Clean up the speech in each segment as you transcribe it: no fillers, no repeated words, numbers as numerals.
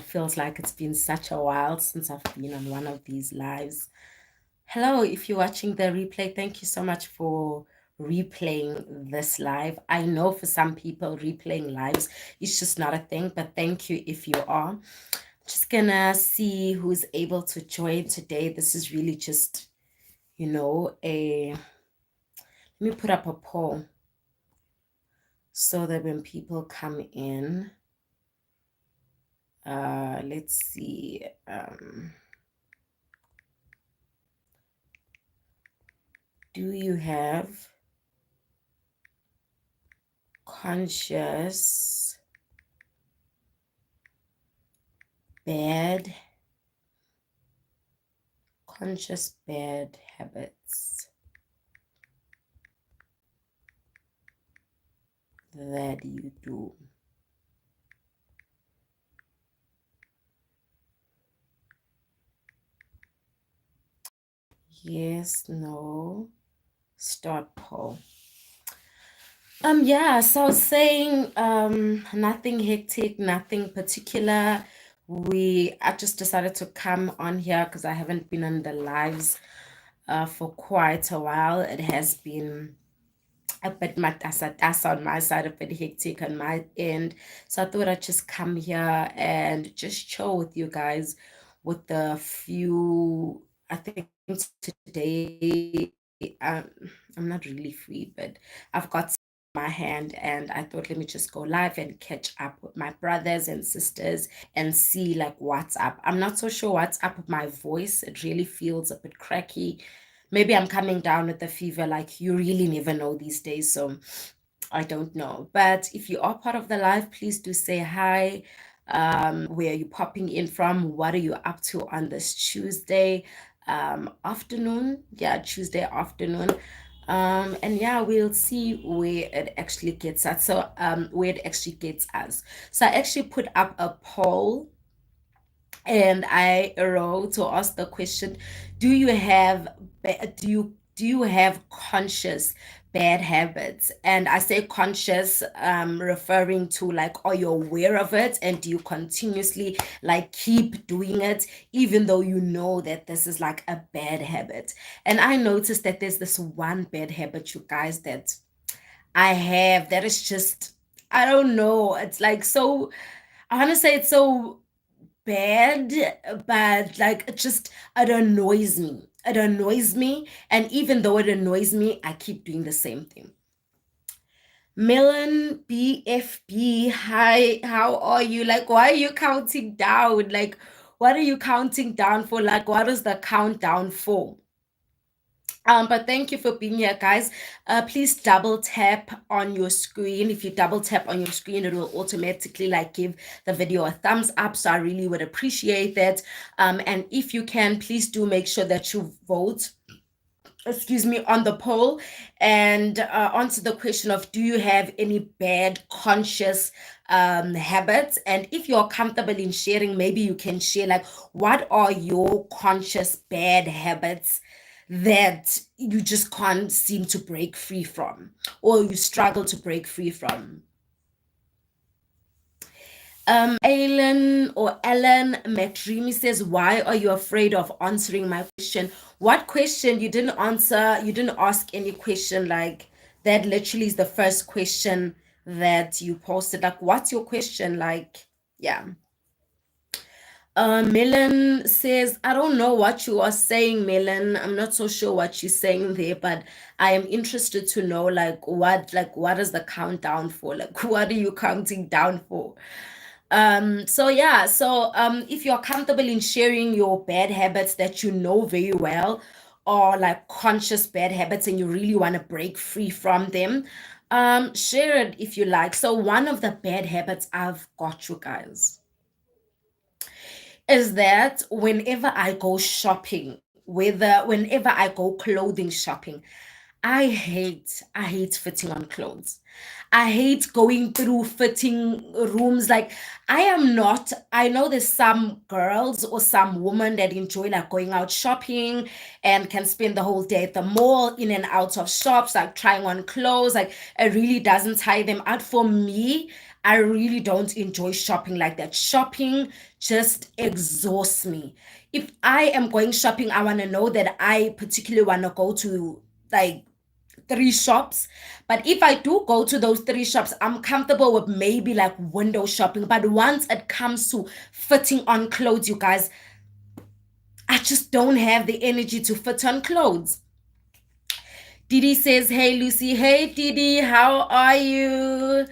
feels like it's been such a while since I've been on one of these lives. Hello, if you're watching the replay, thank you so much for replaying this live. I know for some people, replaying lives is just not a thing, but thank you if you are. Just gonna see who's able to join today. This is really just, let me put up a poll so that when people come in, let's see. Do you have conscious bad habits that you do? Yes, no, start poll. Yeah, so I was saying, nothing hectic, nothing particular. I just decided to come on here because I haven't been on the lives for quite a while. It has been a bit matasa on my side, a bit hectic on my end. So I thought I'd just come here and just chill with you guys with a few, I think today, I'm not really free, but I've got my hand and I thought let me just go live and catch up with my brothers and sisters and see like what's up. I'm not so sure what's up with my voice. It really feels a bit cracky. Maybe I'm coming down with the fever, like you really never know these days. So I don't know. But if you are part of the live, please do say hi. Where are you popping in from? What are you up to on this Tuesday afternoon? Yeah, Tuesday afternoon. And yeah, we'll see where it actually gets us. So where it actually gets us. So I actually put up a poll and I wrote to ask the question, do you have conscious bad habits? And I say conscious, referring to like, are you aware of it and do you continuously like keep doing it even though you know that this is like a bad habit? And I noticed that there's this one bad habit, you guys, that I have that is just, I don't know, it's like so, I want to say it's so bad, but like it annoys me. It annoys me. And even though it annoys me, I keep doing the same thing. Milan BFB, hi, how are you? Like, why are you counting down? Like, what are you counting down for? Like, what is the countdown for? But thank you for being here, guys. Please double tap on your screen. If you double tap on your screen, it will automatically like give the video a thumbs up. So I really would appreciate that. And if you can, please do make sure that you vote, excuse me, on the poll and answer the question of, do you have any bad conscious habits? And if you're comfortable in sharing, maybe you can share like, what are your conscious bad habits that you just can't seem to break free from, or you struggle to break free from? Alan or Ellen McDreamy says, why are you afraid of answering my question? What question? You didn't answer, you didn't ask any question. Like, that literally is the first question that you posted. Like, what's your question? Like, yeah. Melon says, I don't know what you are saying, Melon. I'm not so sure what you're saying there, but I am interested to know what is the countdown for? Like, what are you counting down for? So yeah, so if you're comfortable in sharing your bad habits that you know very well, or like conscious bad habits and you really want to break free from them, share it if you like. So one of the bad habits I've got, you guys, is that whenever I go shopping, whenever I go clothing shopping, I hate fitting on clothes. I hate going through fitting rooms. Like, I know there's some girls or some women that enjoy like going out shopping and can spend the whole day at the mall, in and out of shops, like trying on clothes. Like, it really doesn't tire them out. For me, I really don't enjoy shopping like that. Shopping just exhausts me. If I am going shopping, I want to know that I particularly want to go to like three shops. But if I do go to those three shops, I'm comfortable with maybe like window shopping. But once it comes to fitting on clothes, you guys, I just don't have the energy to fit on clothes. Didi says, "Hey Lucy, hey Didi, how are you?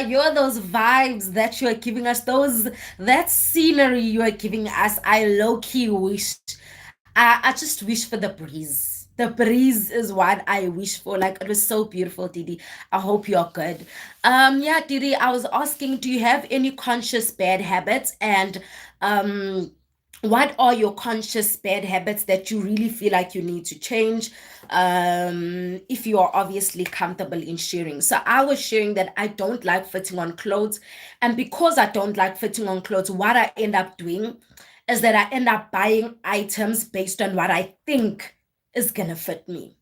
You're those vibes that you are giving us, that scenery you are giving us. I low key wish, I just wish for the breeze. The breeze is what I wish for. Like it was so beautiful, Didi. I hope you're good. Yeah, Didi, I was asking, do you have any conscious bad habits and what are your conscious bad habits that you really feel like you need to change if you are obviously comfortable in sharing? So I was sharing that I don't like fitting on clothes, and because I don't like fitting on clothes, what I end up doing is that I end up buying items based on what I think is gonna fit me.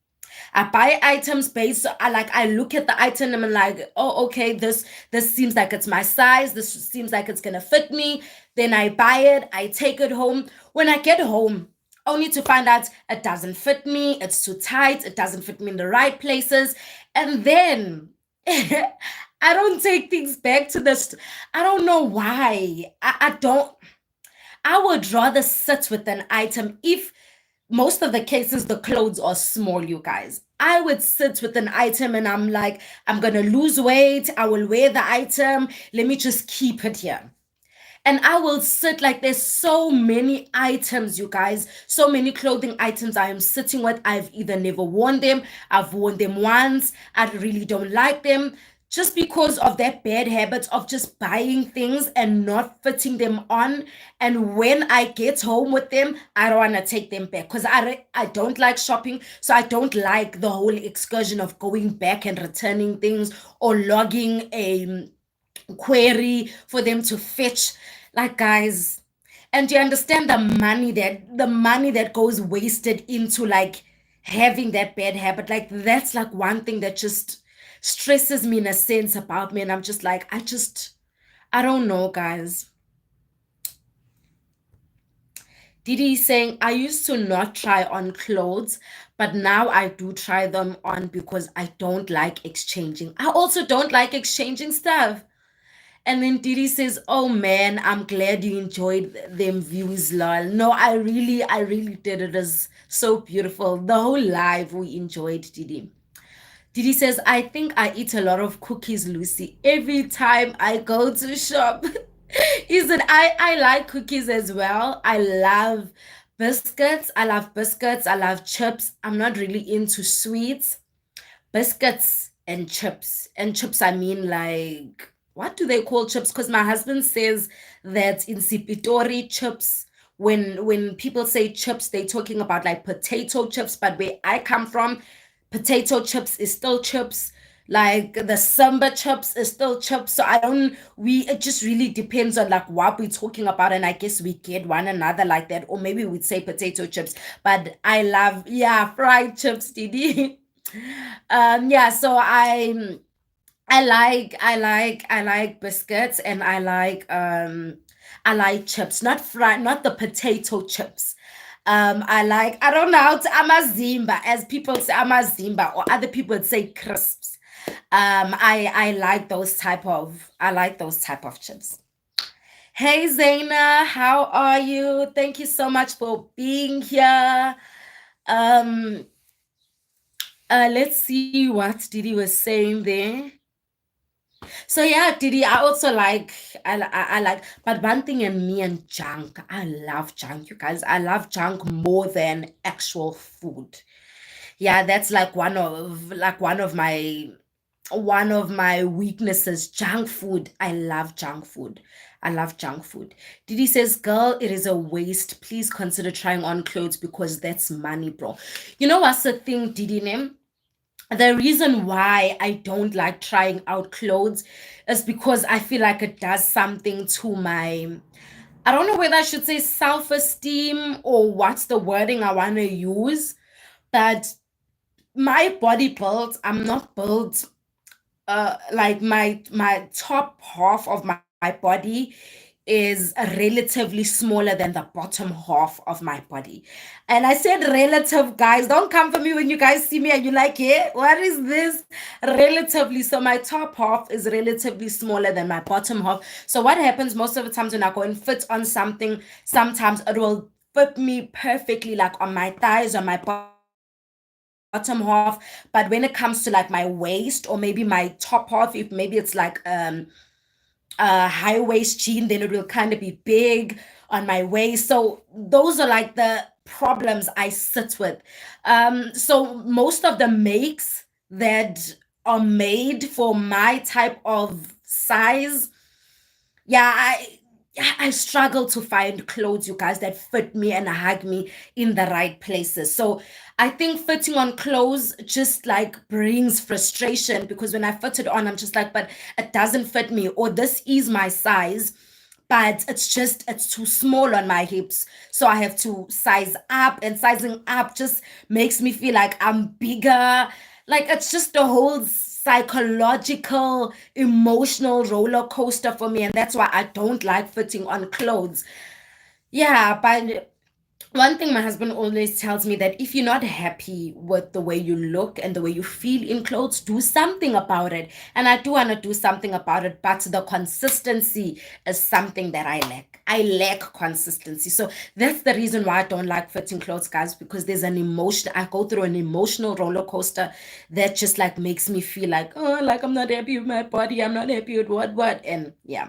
I buy items based I look at the item and I'm like, oh, okay, this seems like it's my size. This seems like it's gonna fit me. Then I buy it, I take it home. When I get home, only to find out it doesn't fit me, it's too tight, it doesn't fit me in the right places. And then I don't take things back to I don't know why. I don't I would rather sit with an item if most of the cases the clothes are small, you guys. I would sit with an item and I'm like, I'm gonna lose weight, I will wear the item, let me just keep it here. And I will sit like there's so many items, you guys, so many clothing items I am sitting with. I've either never worn them, I've worn them once, I really don't like them, just because of that bad habit of just buying things and not fitting them on. And when I get home with them, I don't want to take them back because I don't like shopping. So I don't like the whole excursion of going back and returning things or logging a query for them to fetch. Like, guys, and you understand the money that goes wasted into like having that bad habit. Like that's like one thing that just stresses me in a sense about me. And I'm just like, I don't know, guys. Didi saying, I used to not try on clothes, but now I do try them on because I don't like exchanging. I also don't like exchanging stuff. And then Didi says, "Oh man, I'm glad you enjoyed them views, lol." No, I really did. It was so beautiful. The whole live we enjoyed, Didi. Didi says, "I think I eat a lot of cookies, Lucy, every time I go to shop." He said, I like cookies as well. I love biscuits. I love biscuits. I love chips. I'm not really into sweets. Biscuits and chips. And chips, I mean like, what do they call chips? Because my husband says that in Sipitori chips, when people say chips, they're talking about like potato chips. But where I come from, potato chips is still chips. Like the samba chips is still chips. So I don't we it just really depends on like what we're talking about. And I guess we get one another like that. Or maybe we'd say potato chips. But I love, yeah, fried chips, Didi. Yeah, so I like biscuits, and I like chips, not fried, not the potato chips. I don't know how to amazimba, as people say amazimba, or other people would say crisps. I like those type of chips. Hey Zaina, how are you? Thank you so much for being here. Um, let's see what Didi was saying there. So yeah, Didi, I also like I like, but one thing in me and junk, I love junk, you guys. I love junk more than actual food. Yeah, that's like one of my weaknesses, junk food. I love junk food. I love junk food. Didi says, girl, it is a waste. Please consider trying on clothes because that's money, bro. You know what's the thing, Didi name? The reason why I don't like trying out clothes is because I feel like it does something to I don't know whether I should say self-esteem or what's the wording I want to use, but my body build, I'm not built like my top half of my body is relatively smaller than the bottom half of my body. And I said relative, guys. Don't come for me when you guys see me and you're like, yeah, what is this? Relatively. So my top half is relatively smaller than my bottom half. So what happens most of the times when I go and fit on something, sometimes it will fit me perfectly, like on my thighs, on my bottom half. But when it comes to like my waist or maybe my top half, if maybe it's like a high waist jean, then it will kind of be big on my waist. So those are like the problems I sit with. So most of the makes that are made for my type of size, yeah, I struggle to find clothes, you guys, that fit me and hug me in the right places. So I think fitting on clothes just like brings frustration, because when I fit it on, I'm just like, but it doesn't fit me, or this is my size, but it's too small on my hips. So I have to size up, and sizing up just makes me feel like I'm bigger. Like it's just a whole psychological, emotional roller coaster for me. And that's why I don't like fitting on clothes. Yeah, but one thing my husband always tells me, that if you're not happy with the way you look and the way you feel in clothes, do something about it. And I do want to do something about it, but the consistency is something that I lack. I lack consistency. So that's the reason why I don't like fitting clothes, guys, because there's an emotion. I go through an emotional roller coaster that just like makes me feel like, oh, like I'm not happy with my body. I'm not happy with what. And yeah.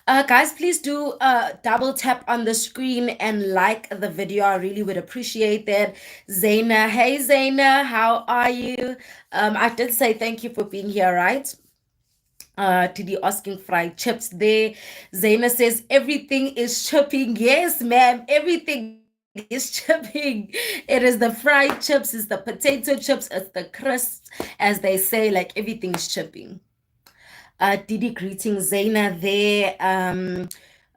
Guys, please do double tap on the screen and like the video. I really would appreciate that. Zaina, hey Zaina, how are you? I did say thank you for being here, right? Didi asking fried chips there. Zaina says everything is chipping. Yes, ma'am, everything is chipping. It is the fried chips, it's the potato chips, it's the crisps, as they say, like everything is chipping. Didi greeting Zaina there.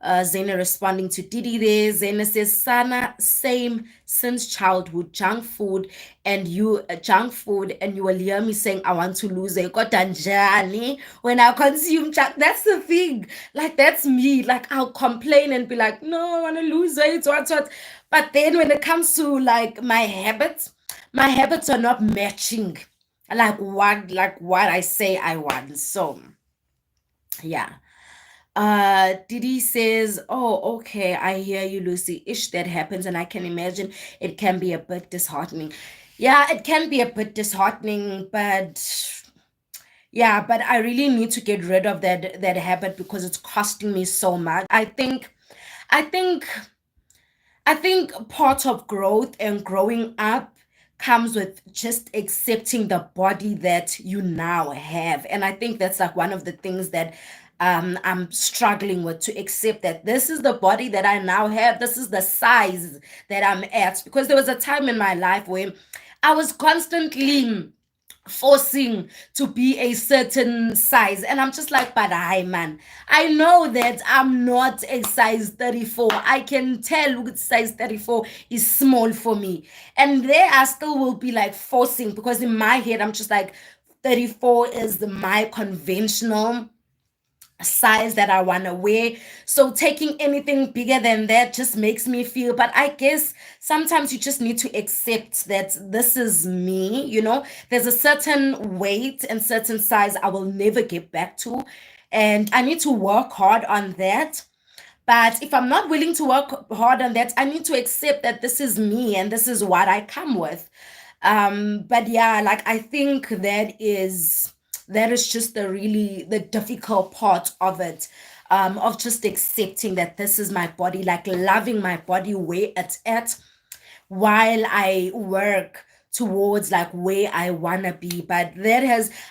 Zaina responding to Didi there. Zaina says, Sana, same since childhood, junk food, and you will hear me saying, I want to lose a kotanjani when I consume junk. That's the thing. Like, that's me. Like, I'll complain and be like, no, I want to lose weight, what. But then when it comes to like my habits are not matching like what I say I want. So yeah. Didi says, oh, okay, I hear you, Lucy. Ish, that happens, and I can imagine it can be a bit disheartening. Yeah, it can be a bit disheartening, but yeah, but I really need to get rid of that habit because it's costing me so much. I think I think part of growth and growing up comes with just accepting the body that you now have. And I think that's like one of the things that I'm struggling with, to accept that this is the body that I now have. This is the size that I'm at. Because there was a time in my life where I was constantly forcing to be a certain size, and I'm just like, but hi man, I know that I'm not a size 34. I can tell which size 34 is small for me, and there I still will be like forcing, because in my head I'm just like 34 is my conventional size that I want to wear. So taking anything bigger than that just makes me feel, but I guess sometimes you just need to accept that this is me, There's a certain weight and certain size I will never get back to. And I need to work hard on that. But if I'm not willing to work hard on that, I need to accept that this is me and this is what I come with. But yeah, like I think that is just the difficult part of it. Of just accepting that this is my body, like loving my body where it's at, while I work towards like where I wanna be. But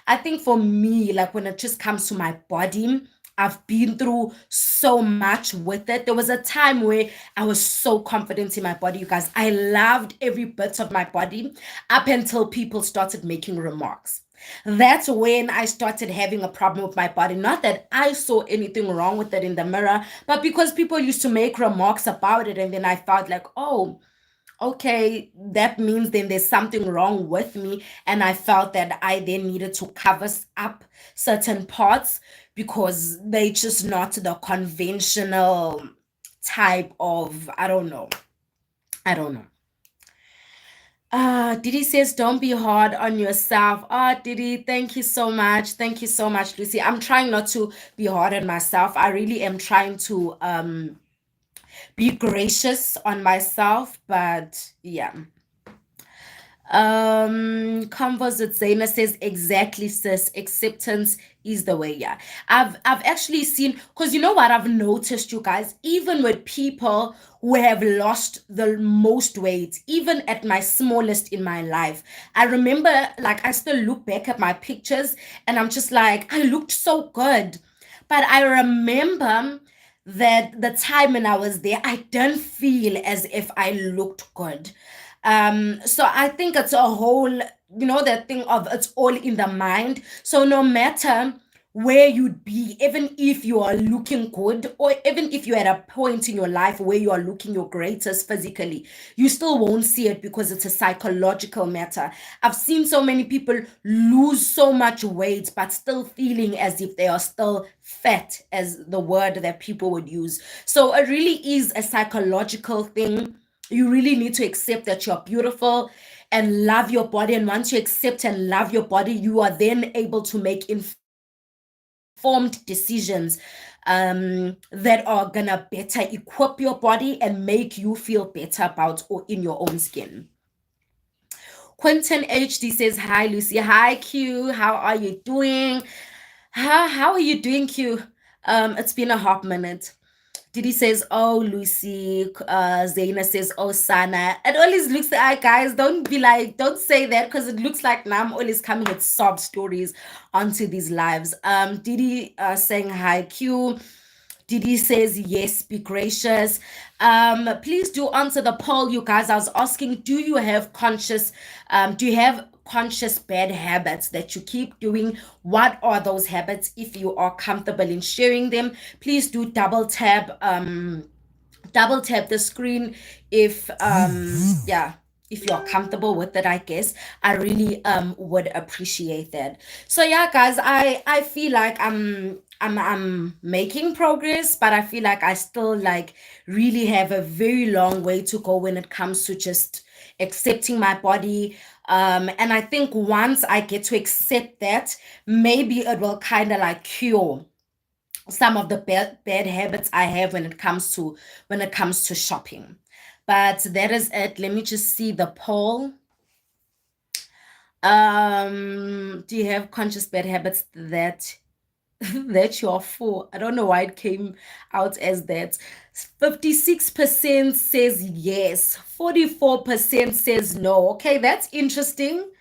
I think for me, like when it just comes to my body, I've been through so much with it. There was a time where I was so confident in my body, you guys. I loved every bit of my body up until people started making remarks. That's when I started having a problem with my body. Not that I saw anything wrong with it in the mirror, but because people used to make remarks about it, and then I felt like, okay, that means then there's something wrong with me. And I felt that I then needed to cover up certain parts because they just not the conventional type of, I don't know. I don't know. Didi says, don't be hard on yourself. Didi, thank you so much. Thank you so much, Lucy. I'm trying not to be hard on myself. I really am trying to be gracious on myself, but yeah. Converse with Zaina says exactly, sis. Acceptance is the way. Yeah, I've actually seen, because you know what I've noticed, you guys, even with people who have lost the most weight, even at my smallest in my life, I remember, like, I still look back at my pictures and I'm just like, I looked so good. But I remember that the time when I was there, I didn't feel as if I looked good. So I think it's a whole, that thing of it's all in the mind. So no matter where you'd be, even if you are looking good, or even if you're at a point in your life where you are looking your greatest physically, you still won't see it because it's a psychological matter. I've seen so many people lose so much weight, but still feeling as if they are still fat, as the word that people would use. So it really is a psychological thing. You really need to accept that you're beautiful and love your body. And once you accept and love your body, you are then able to make informed decisions that are gonna better equip your body and make you feel better about or in your own skin. Quentin HD says, hi, Lucy. Hi, Q. How are you doing? How are you doing, Q? It's been a hot minute. Didi says, oh, Lucy. Zaina says, oh, Sana. It always looks like, guys, don't say that, because it looks like now I'm always coming with sob stories onto these lives. Didi saying, hi, Q. Didi says, yes, be gracious. Please do answer the poll, you guys. I was asking, do you have conscious bad habits that you keep doing? What are those habits? If you are comfortable in sharing them, please do double tap the screen if yeah, if you're comfortable with it. I guess I really would appreciate that. So yeah, guys, I feel like I'm making progress, but I feel like I still like really have a very long way to go when it comes to just accepting my body. And I think once I get to accept that, maybe it will kind of like cure some of the bad habits I have when it comes to shopping. But that is it. Let me just see the poll. Do you have conscious bad habits that that you're for? I don't know why it came out as that. 56% says yes, 44% says no. Okay, that's interesting.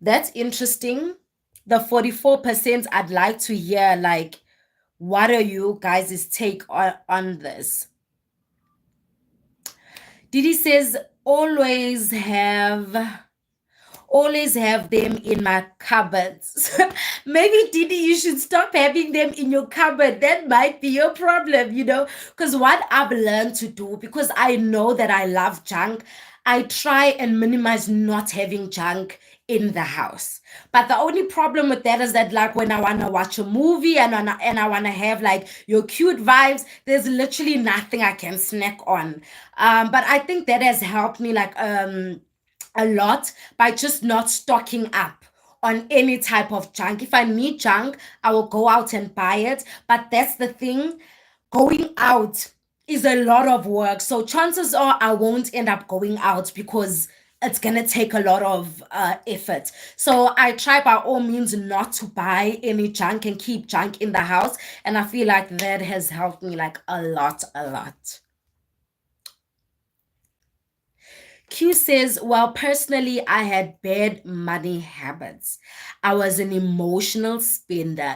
That's interesting. The 44%, I'd like to hear, like, what are you guys' take on this? Didi says, always have them in my cupboards. Maybe, Didi, you should stop having them in your cupboard. That might be your problem, because what I've learned to do, because I know that I love junk, I try and minimize not having junk in the house. But the only problem with that is that, like, when I want to watch a movie and I want to have like your cute vibes, there's literally nothing I can snack on. But I think that has helped me, like, a lot, by just not stocking up on any type of junk. If I need junk, I will go out and buy it. But that's the thing, going out is a lot of work. So chances are I won't end up going out because it's gonna take a lot of effort. So I try by all means not to buy any junk and keep junk in the house. And I feel like that has helped me like a lot, a lot. Q says, well, personally, I had bad money habits. I was an emotional spender.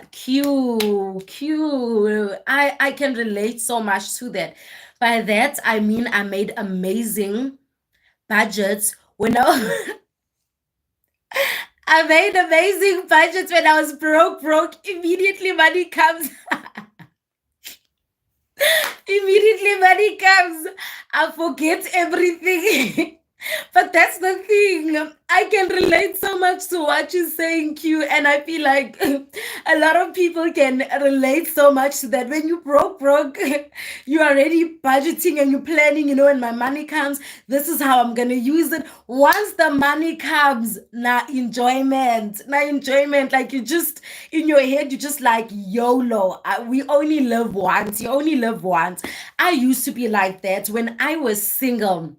I can relate so much to that. By that, I mean, I made amazing budgets when I made amazing budgets when I was broke. Immediately money comes. Immediately money comes, I forget everything. But that's the thing. I can relate so much to what you're saying, Q, and I feel like a lot of people can relate so much to that. When you broke, you're already budgeting and you're planning, when my money comes, this is how I'm gonna use it. Once the money comes, now enjoyment. Like you just in your head, you just like YOLO. We only live once. You only live once. I used to be like that when I was single.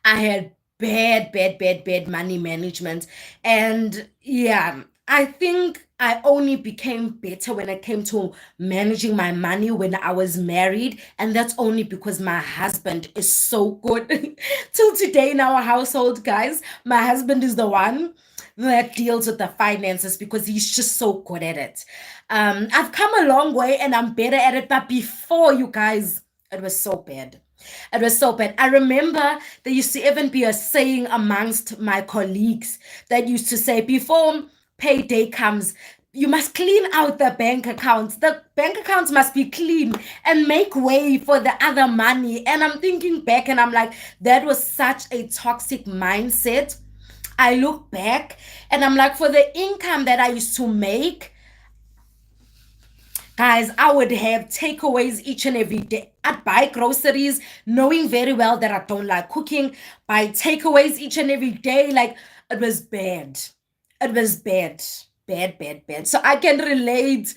I had bad money management. And yeah, I think I only became better when it came to managing my money when I was married. And that's only because my husband is so good. Till today in our household, guys, my husband is the one that deals with the finances because he's just so good at it. I've come a long way and I'm better at it. But before, you guys, it was so bad. It was so bad. I remember there used to even be a saying amongst my colleagues that used to say, before payday comes, you must clean out the bank accounts. The bank accounts must be clean and make way for the other money. And I'm thinking back and I'm like, that was such a toxic mindset. I look back and I'm like, for the income that I used to make, guys, I would have takeaways each and every day. I'd buy groceries, knowing very well that I don't like cooking, buy takeaways each and every day. Like, it was bad. It was bad. Bad. So I can relate,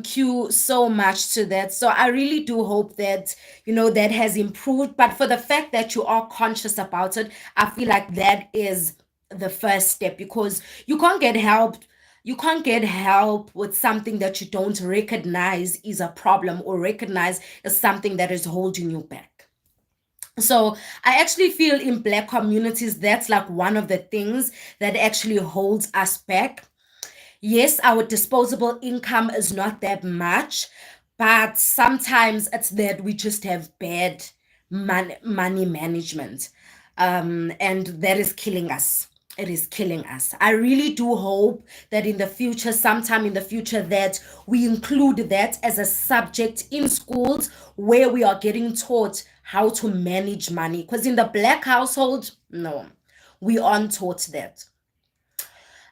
Q, so much to that. So I really do hope that, that has improved. But for the fact that you are conscious about it, I feel like that is the first step, because you can't get help with something that you don't recognize is a problem or recognize as something that is holding you back. So I actually feel in Black communities, that's like one of the things that actually holds us back. Yes, our disposable income is not that much, but sometimes it's that we just have bad money management. And that is killing us. It is killing us. I really do hope that in the future, sometime in the future, that we include that as a subject in schools where we are getting taught how to manage money. Because in the Black household, no, we aren't taught that.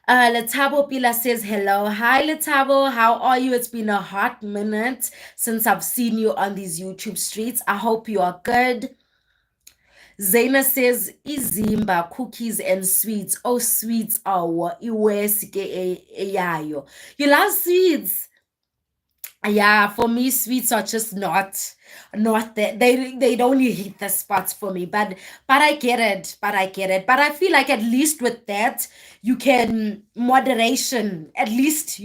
Letabo Pila says hello. Hi, Letabo. How are you? It's been a hot minute since I've seen you on these YouTube streets. I hope you are good. Zaina says, Izimba, cookies and sweets. Oh, sweets are yayo. You love sweets. Yeah, for me, sweets are just not that they don't hit the spots for me. But I get it. But I feel like at least with that, you can moderation, at least,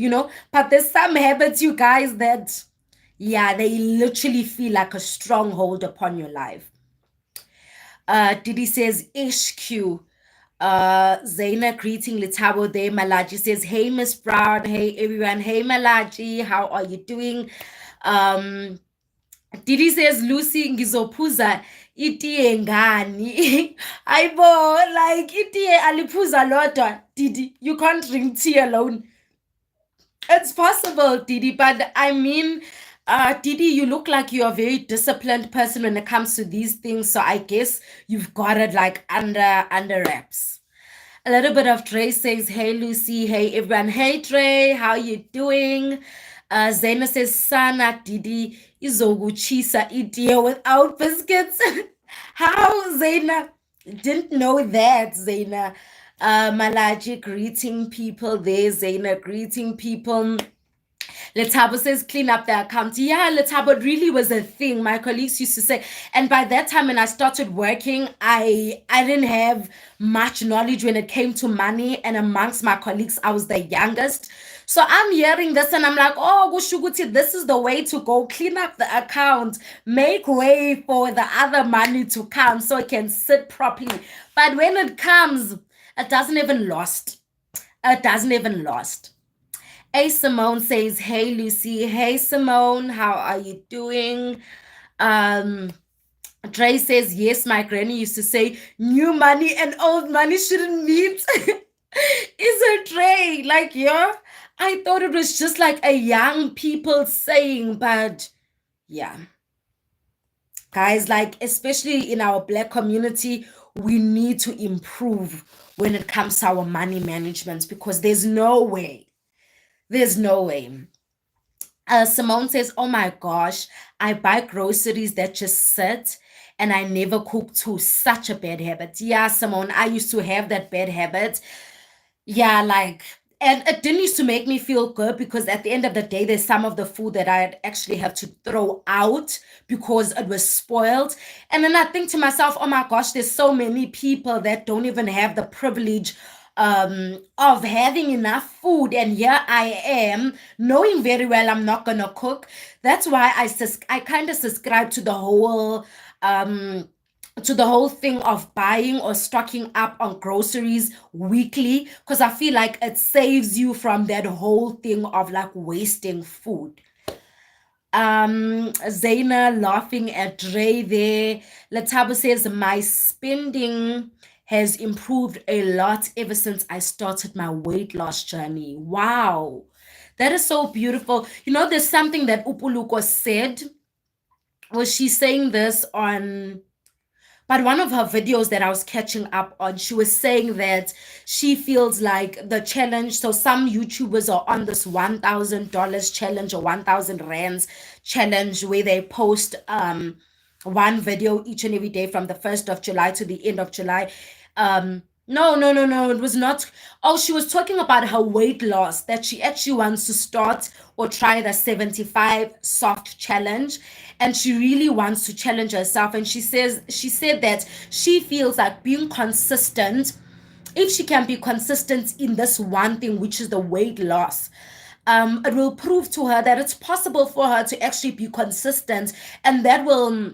But there's some habits, you guys, that yeah, they literally feel like a stronghold upon your life. Didi says HQ. Zaina greeting Litabo there. Malaji says, hey Miss Brown, hey everyone, hey Malaji, how are you doing? Didi says, Lucy ngizophuza itiye ngani. Aibo, like itiye aliphuza lodwa. Didi, you can't drink tea alone. It's possible, Didi, but I mean, Didi, you look like you're a very disciplined person when it comes to these things. So I guess you've got it like under wraps. A little bit of Trey says, hey Lucy, hey everyone. Hey Trey, how you doing? Zena says, Sana Didi izoguchisa itiye without biscuits. How, Zena? Didn't know that, Zena. Malaji greeting people there. Zena greeting people. Letabo says, clean up the account. Yeah, Letabo, it really was a thing. My colleagues used to say. And by that time, when I started working, I didn't have much knowledge when it came to money. And amongst my colleagues, I was the youngest. So I'm hearing this and I'm like, oh, Gushuguti, this is the way to go. Clean up the account. Make way for the other money to come so it can sit properly. But when it comes, it doesn't even lost. It doesn't even lost. A Simone says, hey Lucy. Hey Simone, how are you doing? Dre says, yes, my granny used to say, new money and old money shouldn't meet. Is it Dre? Like, yeah, I thought it was just like a young people saying, but yeah, guys, like especially in our Black community, we need to improve when it comes to our money management, because there's no way. Simone says, oh my gosh, I buy groceries that just sit and I never cook too. Such a bad habit. Yeah, Simone, I used to have that bad habit. Yeah, like, and it didn't used to make me feel good, because at the end of the day, there's some of the food that I'd actually have to throw out because it was spoiled. And then I think to myself, oh my gosh, there's so many people that don't even have the privilege of having enough food, and here I am knowing very well I'm not gonna cook. That's why I kind of subscribe um to the whole thing of buying or stocking up on groceries weekly, because I feel like it saves you from that whole thing of like wasting food. Zaina laughing at Ray there. Letabo says, my spending has improved a lot ever since I started my weight loss journey. Wow. That is so beautiful. You know, there's something that Upuluko said. Was she saying this on, but one of her videos that I was catching up on, she was saying that she feels like the challenge. So some YouTubers are on this $1,000 challenge or 1,000 rands challenge, where they post one video each and every day from the 1st of July to the end of July. No, no, no, no. It was not. Oh, she was talking about her weight loss, that she actually wants to start or try the 75 soft challenge. And she really wants to challenge herself. And she said that she feels like being consistent, if she can be consistent in this one thing, which is the weight loss, it will prove to her that it's possible for her to actually be consistent, and that will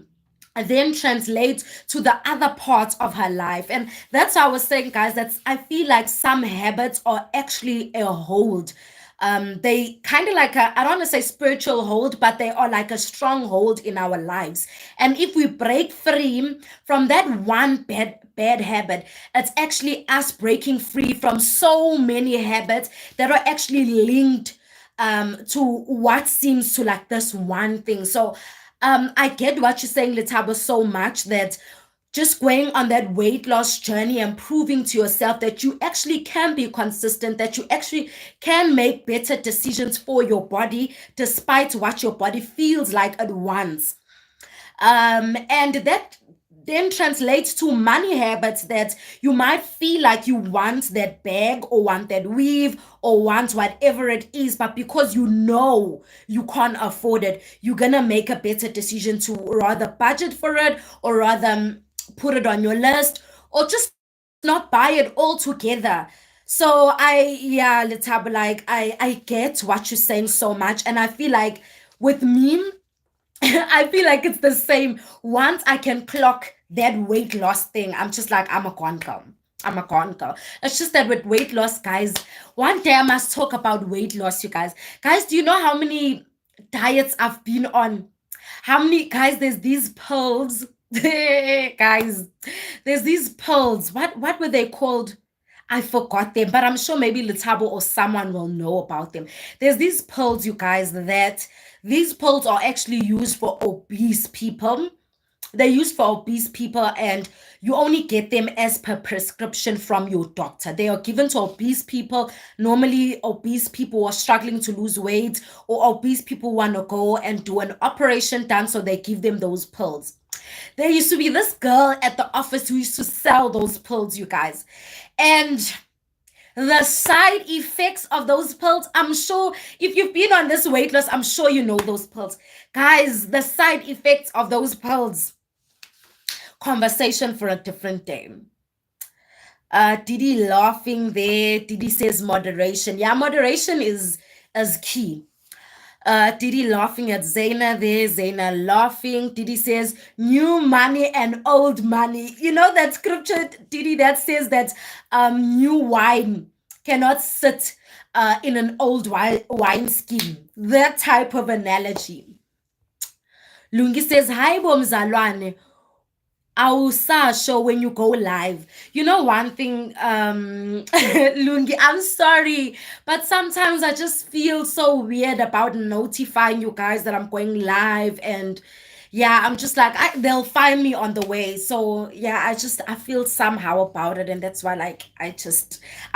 then translate to the other parts of her life. And that's how I was saying, guys, that I feel like some habits are actually a hold. They kind of like I don't want to say spiritual hold, but they are like a stronghold in our lives. And if we break free from that one bad habit, it's actually us breaking free from so many habits that are actually linked to what seems to like this one thing. So I get what you're saying, Letabo, so much, that just going on that weight loss journey and proving to yourself that you actually can be consistent, that you actually can make better decisions for your body despite what your body feels like it wants. And that then translates to money habits, that you might feel like you want that bag or want that weave or want whatever it is, but because you know you can't afford it, you're gonna make a better decision to rather budget for it, or rather put it on your list, or just not buy it altogether. So yeah, Letaba, like I get what you're saying so much, and I feel like with me, I feel like it's the same. Once I can clock that weight loss thing, I'm just like, I'm a conquer. I'm a conquer. It's just that with weight loss, guys, one day I must talk about weight loss, you guys. Guys, do you know how many diets I've been on? How many, guys, there's these pills. Guys, there's these pills. What were they called? I forgot them, but I'm sure maybe Letabo or someone will know about them. There's these pills, you guys, that these pills are actually used for obese people. They're used for obese people, and you only get them as per prescription from your doctor. They are given to obese people. Normally, obese people are struggling to lose weight, or obese people want to go and do an operation done, so they give them those pills. There used to be this girl at the office who used to sell those pills, you guys. And the side effects of those pills, I'm sure if you've been on this weight loss, I'm sure you know those pills. Guys, the side effects of those pills, conversation for a different day. Didi laughing there. Didi says moderation. Yeah, moderation is key. Didi laughing at Zaina there. Zaina laughing. Didi says, new money and old money. You know that scripture, Didi, that says that new wine cannot sit in an old wine skin. That type of analogy. Lungi says, hi, Bomzalwane. Awusasho when you go live. You know one thing, Lungi, I'm sorry, but sometimes I just feel so weird about notifying you guys that I'm going live. And yeah, I'm just like they'll find me on the way. So yeah, I feel somehow about it, and that's why like I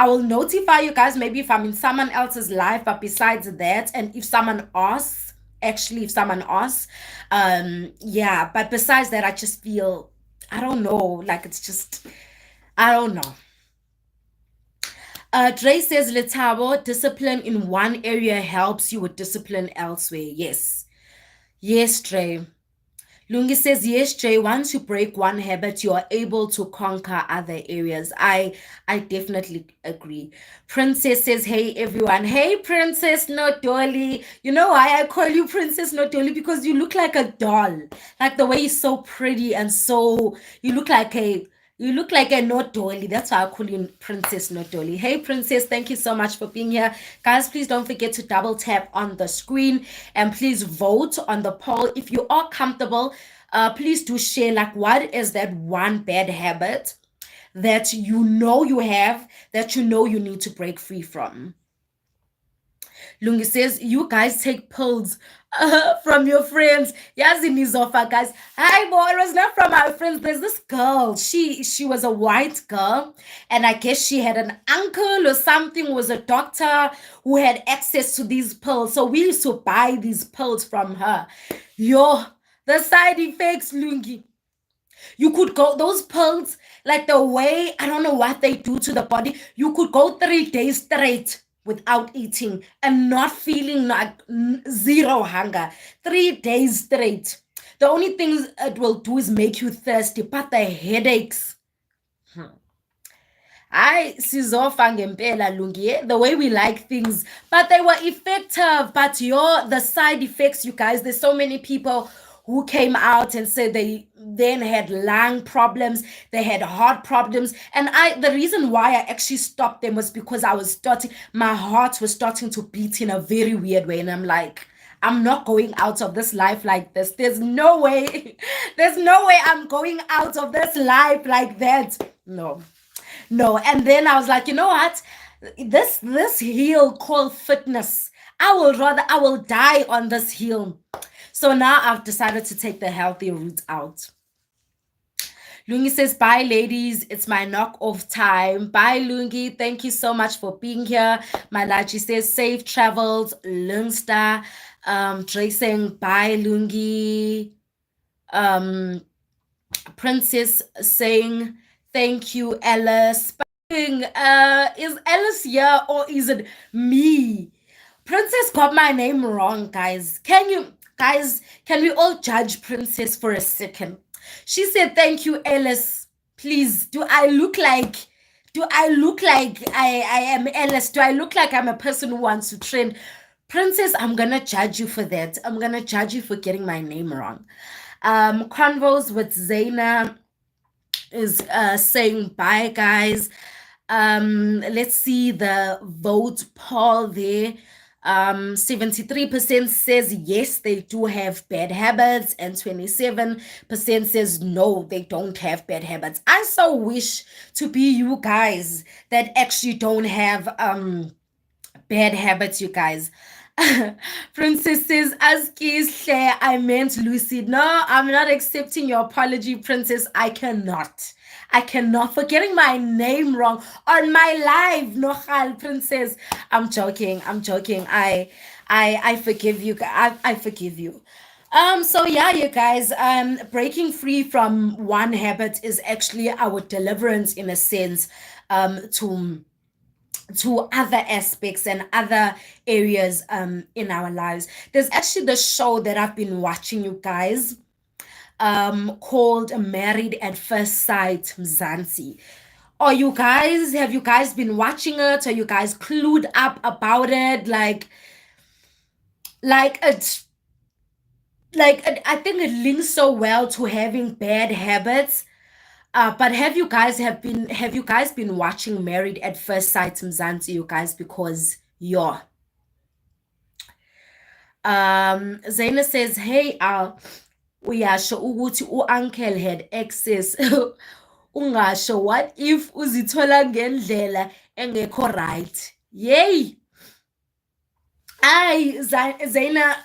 will notify you guys maybe if I'm in someone else's life, but besides that, and if someone asks, actually if someone asks, yeah, but besides that, I just feel I don't know, like it's just I don't know. Dre says, Letabo, discipline in one area helps you with discipline elsewhere. Yes. Yes, Dre. Lungi says, yes, Jay, once you break one habit, you are able to conquer other areas. I definitely agree. Princess says, hey, everyone. Hey, Princess Not Dolly. You know why I call you Princess Not Dolly? Because you look like a doll. Like the way you're so pretty and so, you look like a not dolly. That's why I call you Princess Not Dolly. Hey, Princess, thank you so much for being here. Guys, please don't forget to double tap on the screen and please vote on the poll. If you are comfortable, please do share like what is that one bad habit that you know you have that you know you need to break free from. Lungi says, you guys take pills from your friends. Yazin is offer, guys. Hi, boy. It was not from my friends. There's this girl. She was a white girl, and I guess she had an uncle or something, was a doctor who had access to these pills. So we used to buy these pills from her. Yo, the side effects, Lungi. You could go those pills, like the way I don't know what they do to the body. You could go 3 days straight without eating and not feeling like zero hunger. 3 days straight. The only thing it will do is make you thirsty, but the headaches. I sizofa ngempela Lungi, the way we like things, but they were effective. But the side effects, you guys, there's so many people who came out and said they then had lung problems, they had heart problems, and the reason why I actually stopped them was because my heart was starting to beat in a very weird way, and I'm like, I'm not going out of this life like this. There's no way. There's no way I'm going out of this life like that. No. No, and then I was like, you know what? This hill called fitness. I will die on this hill. So now I've decided to take the healthy route out. Lungi says, bye, ladies. It's my knock off time. Bye, Lungi. Thank you so much for being here. My Laji says, safe travels, Lungster. Dre saying, bye, Lungi. Princess saying, thank you, Alice. Is Alice here or is it me? Princess got my name wrong, guys. Can we all judge Princess for a second? She said, thank you, Alice. Please, do I look like I am Alice? Do I look like I'm a person who wants to trend? Princess, I'm gonna judge you for that. I'm gonna judge you for getting my name wrong. Convos with Zaina is saying bye, guys. Let's see the vote poll there. 73% says yes, they do have bad habits, and 27% says no, they don't have bad habits. I so wish to be you guys that actually don't have bad habits, you guys. Princess says, Askis, I meant Lucy. No, I'm not accepting your apology, Princess. I cannot. I cannot. For getting my name wrong on my live. No, Princess. I'm joking. I'm joking. I forgive you. I forgive you. So yeah, you guys, breaking free from one habit is actually our deliverance in a sense, to other aspects and other areas in our lives. There's actually the show that I've been watching, you guys, called Married at First Sight Mzansi. Have you guys been watching it? Are you guys clued up about it? It's I think it links so well to having bad habits. But have you guys been watching Married at First Sight Mzansi, you guys? Because you're Zaina says, hey, uyasho ukuthi u-uncle had access. Ungasho, what if uzithola ngendlela engekho right? Yay! Zaina,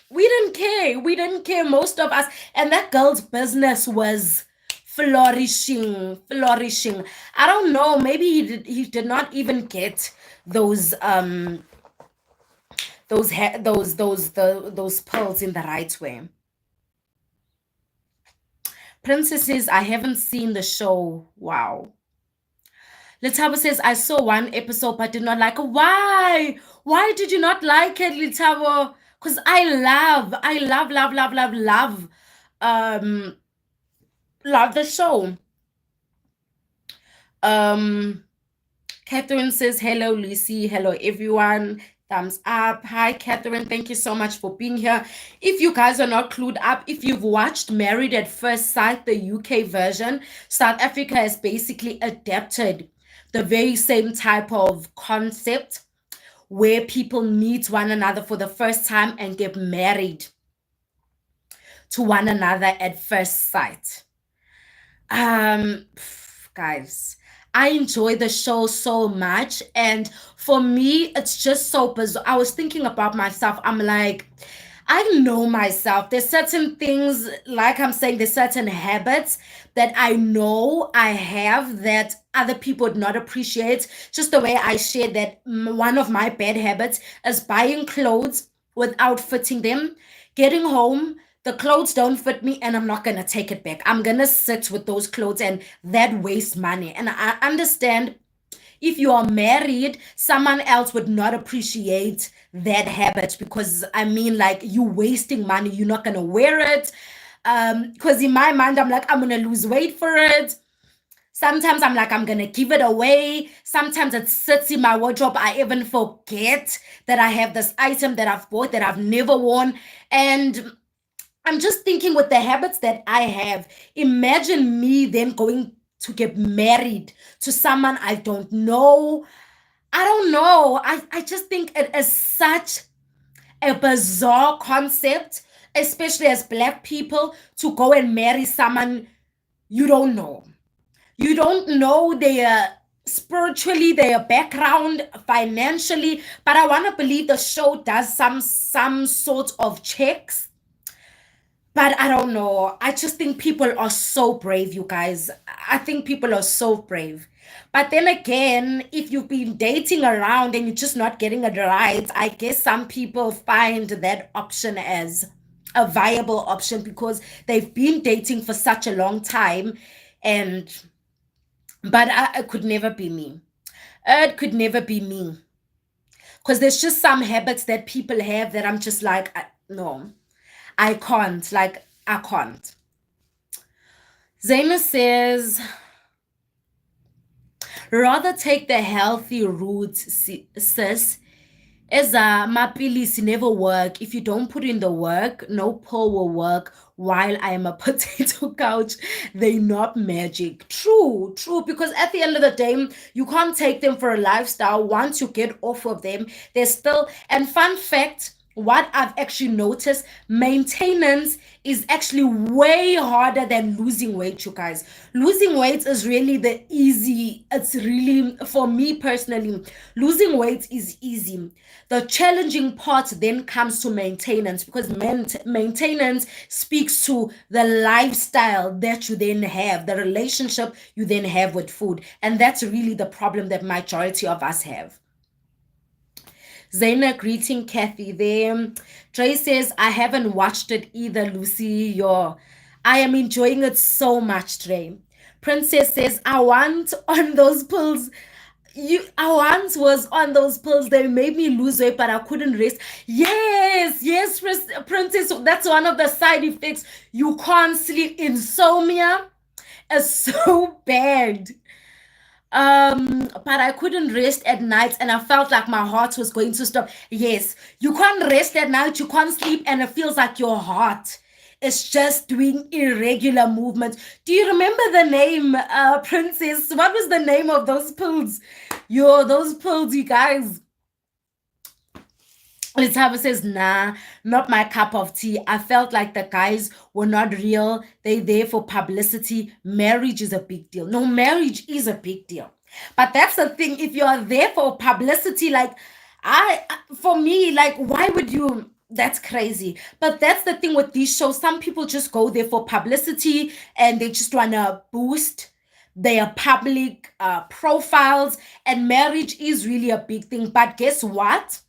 We didn't care. We didn't care, most of us. And that girl's business was flourishing, flourishing. I don't know. Maybe he did not even get those those pearls in the right way. Princess says, I haven't seen the show. Wow. Litabo says, I saw one episode but did not like it. Why? Why did you not like it, Litabo? Because um, love the show. Catherine says, hello, Lucy. Hello, everyone. Thumbs up. Hi, Catherine. Thank you so much for being here. If you guys are not clued up, if you've watched Married at First Sight, the UK version, South Africa has basically adapted the very same type of concept where people meet one another for the first time and get married to one another at first sight. Guys, I enjoy the show so much, and for me, it's just so bizarre. I was thinking about myself. I'm like, I know myself. There's certain things, like I'm saying, there's certain habits that I know I have that other people would not appreciate. Just the way I shared that one of my bad habits is buying clothes without fitting them, getting home, the clothes don't fit me, and I'm not gonna take it back. I'm gonna sit with those clothes, and that wastes money. And I understand if you are married, someone else would not appreciate that habit, because I mean, like, you wasting money, you're not gonna wear it. Because in my mind, I'm like, I'm gonna lose weight for it. Sometimes I'm like, I'm gonna give it away. Sometimes it sits in my wardrobe. I even forget that I have this item that I've bought that I've never worn. And I'm just thinking, with the habits that I have, imagine me then going to get married to someone I don't know. I don't know. I just think it is such a bizarre concept, especially as Black people, to go and marry someone you don't know. You don't know their spiritually, their background, financially. But I want to believe the show does some sort of checks, but I don't know. I just think people are so brave, you guys. I think people are so brave. But then again, if you've been dating around and you're just not getting it right, I guess some people find that option as a viable option because they've been dating for such a long time. And, but it could never be me. It could never be me. Because there's just some habits that people have that I'm just like, no. I can't. Like, I can't. Zaina says, rather take the healthy route, sis. As mapilisi never work. If you don't put in the work, no pill will work. While I am a potato couch, they not magic. True, true. Because at the end of the day, you can't take them for a lifestyle. Once you get off of them, they're still. And fun fact, what I've actually noticed, maintenance is actually way harder than losing weight, you guys. Losing weight is really the easy, it's really, for me personally, losing weight is easy. The challenging part then comes to maintenance, because maintenance speaks to the lifestyle that you then have, the relationship you then have with food. And that's really the problem that majority of us have. Zaina greeting Kathy there. Trey says, I haven't watched it either, Lucy. I am enjoying it so much, Trey. Princess says, I want on those pills. I once was on those pills. They made me lose weight, but I couldn't rest. Yes, yes, Princess. That's one of the side effects. You can't sleep. Insomnia is so bad. But I couldn't rest at night, and I felt like my heart was going to stop. Yes, you can't rest at night, you can't sleep, and it feels like your heart is just doing irregular movements. Do you remember the name, Princess? What was the name of those pills? Those pills, you guys. Litava says, nah, not my cup of tea. I felt like the guys were not real. They there for publicity. Marriage is a big deal. No, marriage is a big deal. But that's the thing. If you're there for publicity, like, for me, like, why would you? that's crazy. But that's the thing with these shows. Some people just go there for publicity and they just want to boost their public profiles. And marriage is really a big thing. But guess what?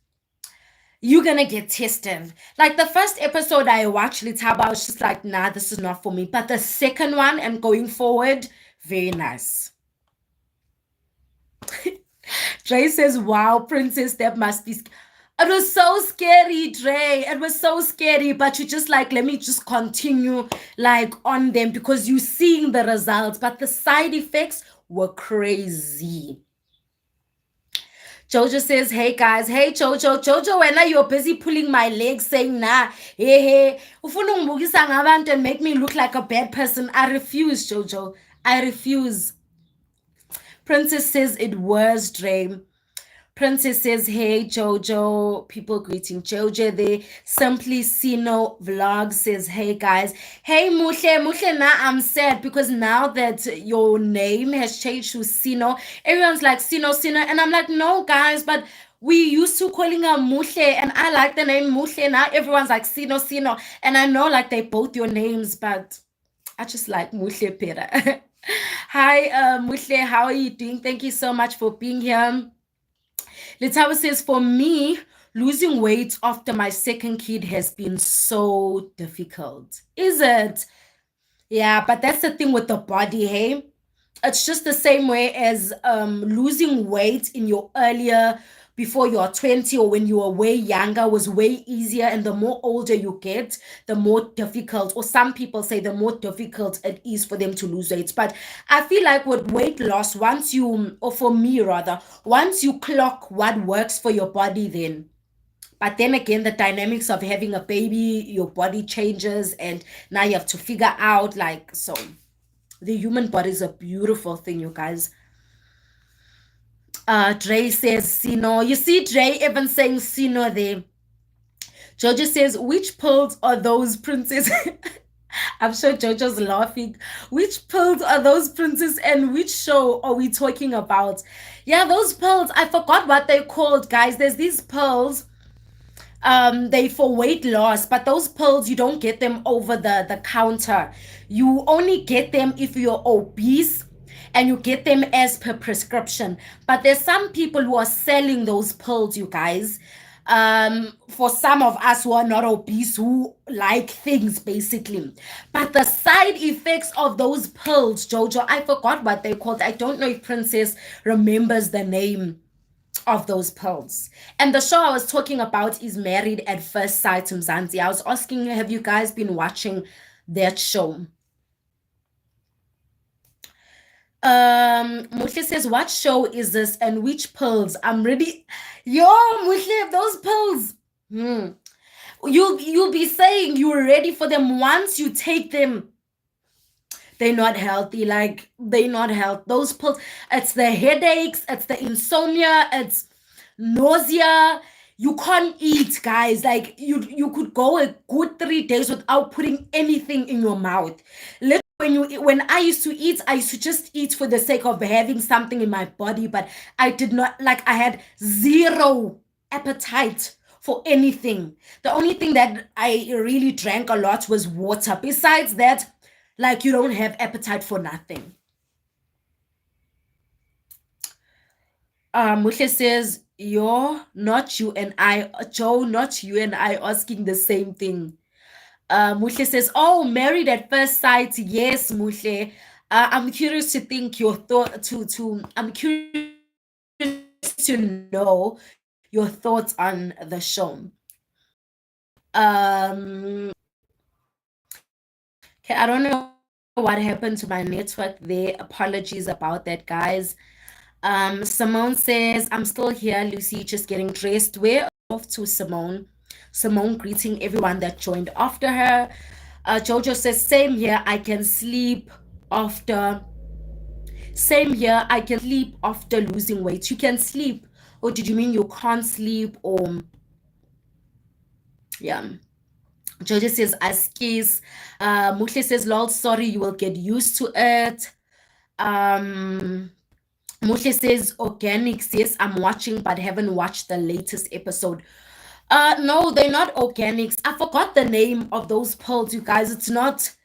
You're gonna get tested. Like the first episode I watched, Litaba, I was just like, nah, this is not for me. But the second one and going forward, very nice. Dre says, wow, Princess, that must be. It was so scary, Dre. It was so scary, but you just like, let me just continue like on them because you're seeing the results, but the side effects were crazy. Jojo says, hey guys, hey Jojo. Jojo, when you're busy pulling my legs saying, nah, hey, ufuna ungibukisa ngabantu and make me look like a bad person. I refuse, Jojo. I refuse. Princess says it was Dre. Princess says, hey Jojo, people greeting Jojo there. Simply Sino Vlog says, hey guys. Hey Muhle, now I'm sad because now that your name has changed to Sino, everyone's like Sino. And I'm like, no guys, but we used to calling her Muhle and I like the name Muhle. Now everyone's like Sino. And I know like they both your names, but I just like Muhle better. Hi, Muhle, how are you doing? Thank you so much for being here. Letawa says, for me, losing weight after my second kid has been so difficult. Is it? Yeah, but that's the thing with the body, hey? It's just the same way as losing weight in your earlier before you're 20 or when you were way younger was way easier, and the more older you get, the more difficult, or some people say the more difficult it is for them to lose weight. But I feel like with weight loss, once you, or for me rather, once you clock what works for your body, then but then again, the dynamics of having a baby, your body changes, and now you have to figure out like, so the human body is a beautiful thing, you guys. Dre says Sino. You see Dre even saying Sino there. Jojo says, which pills are those, Princess? I'm sure Jojo's laughing. Which pills are those, Princess, and which show are we talking about? Yeah, those pills, I forgot what they're called, guys. There's these pills. They for weight loss, but those pills, you don't get them over the counter. You only get them if you're obese, and you get them as per prescription. But there's some people who are selling those pills, you guys. For some of us who are not obese, who like things basically. But the side effects of those pills, Jojo, I forgot what they called. I don't know if Princess remembers the name of those pills. And the show I was talking about is Married at First Sight Mzansi. I was asking, have you guys been watching that show? Muhle says, what show is this and which pills? I'm ready. Yo, Muhle, those pills. You'll be saying you're ready for them once you take them. They're not healthy. Like, they're not healthy. Those pills, it's the headaches, it's the insomnia, it's nausea. You can't eat, guys. Like, you could go a good 3 days without putting anything in your mouth. When I used to eat, I used to just eat for the sake of having something in my body, but I did not, like, I had zero appetite for anything. The only thing that I really drank a lot was water. Besides that, like, you don't have appetite for nothing. Muhle says, not you and I, Joe, not you and I asking the same thing. Muhle says, oh, Married at First Sight. Yes, Muhle. I'm curious to think your thought I'm curious to know your thoughts on the show. Okay, I don't know what happened to my network there. Apologies about that, guys. Simone says, I'm still here, Lucy, just getting dressed. We're off to Simone. Simone greeting everyone that joined after her. Jojo says, same here, I can sleep after. Same here, I can sleep after losing weight. You can sleep. Or did you mean you can't sleep? Or, yeah. Jojo says, Askis. Muhle says, lol, sorry, you will get used to it. Muhle says, organics, yes, I'm watching, but haven't watched the latest episode. No, they're not organics. I forgot the name of those pearls, you guys. It's not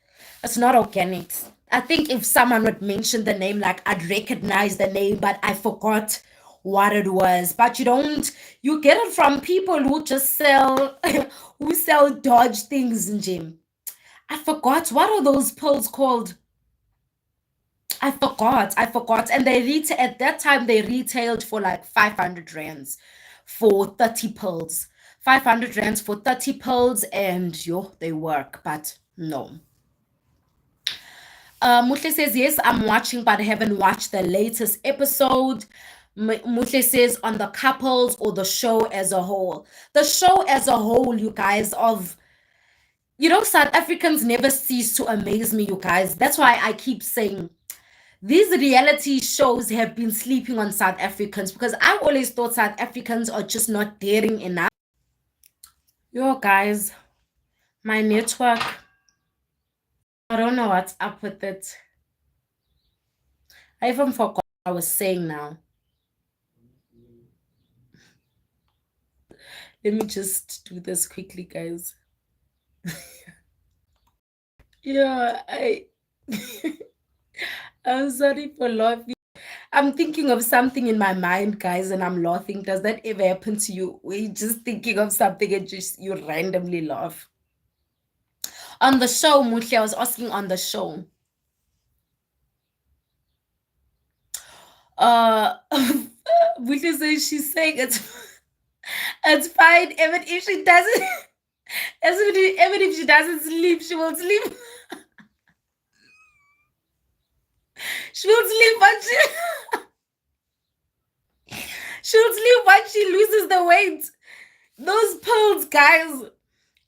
organics. I think if someone would mention the name, like I'd recognize the name, but I forgot what it was. But you get it from people who just sell, who sell Dodge things in gym. I forgot. What are those pearls called? I forgot. And at that time they retailed for like 500 rands for 30 pills. 500 rands for 30 pills, and yo, they work, but no. Mutle says, yes, I'm watching, but I haven't watched the latest episode. Mutle says, on the couples or the show as a whole. The show as a whole, you guys, South Africans never cease to amaze me, you guys. That's why I keep saying these reality shows have been sleeping on South Africans, because I always thought South Africans are just not daring enough. Yo, guys, my network, I don't know what's up with it. I even forgot what I was saying now. Let me just do this quickly, guys. Yeah, I'm sorry for laughing. I'm thinking of something in my mind, guys, and I'm laughing. Does that ever happen to you? Where you're just thinking of something and just you randomly laugh? On the show, Muhle, I was asking on the show. Muhle says she's saying it's fine, even if she doesn't, even if she doesn't sleep, she will sleep. She will sleep, but she'll sleep once she loses the weight. Those pills, guys.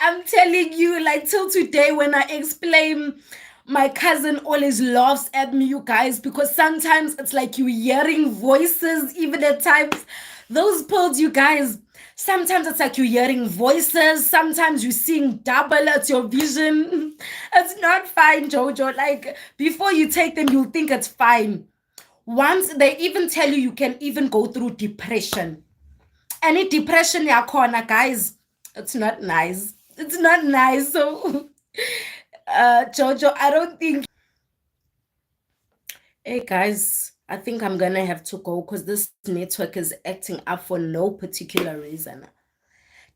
I'm telling you, like till today, when I explain, my cousin always laughs at me, you guys, because sometimes it's like you're hearing voices, even at times. Those pills, you guys, sometimes it's like you're hearing voices, sometimes you're seeing double at your vision. It's not fine, Jojo. Like, before you take them, you'll think it's fine. Once they even tell you can even go through depression. Any depression yakhona, guys, it's not nice. It's not nice. So Jojo, I don't think. Hey guys, I think I'm gonna have to go because this network is acting up for no particular reason.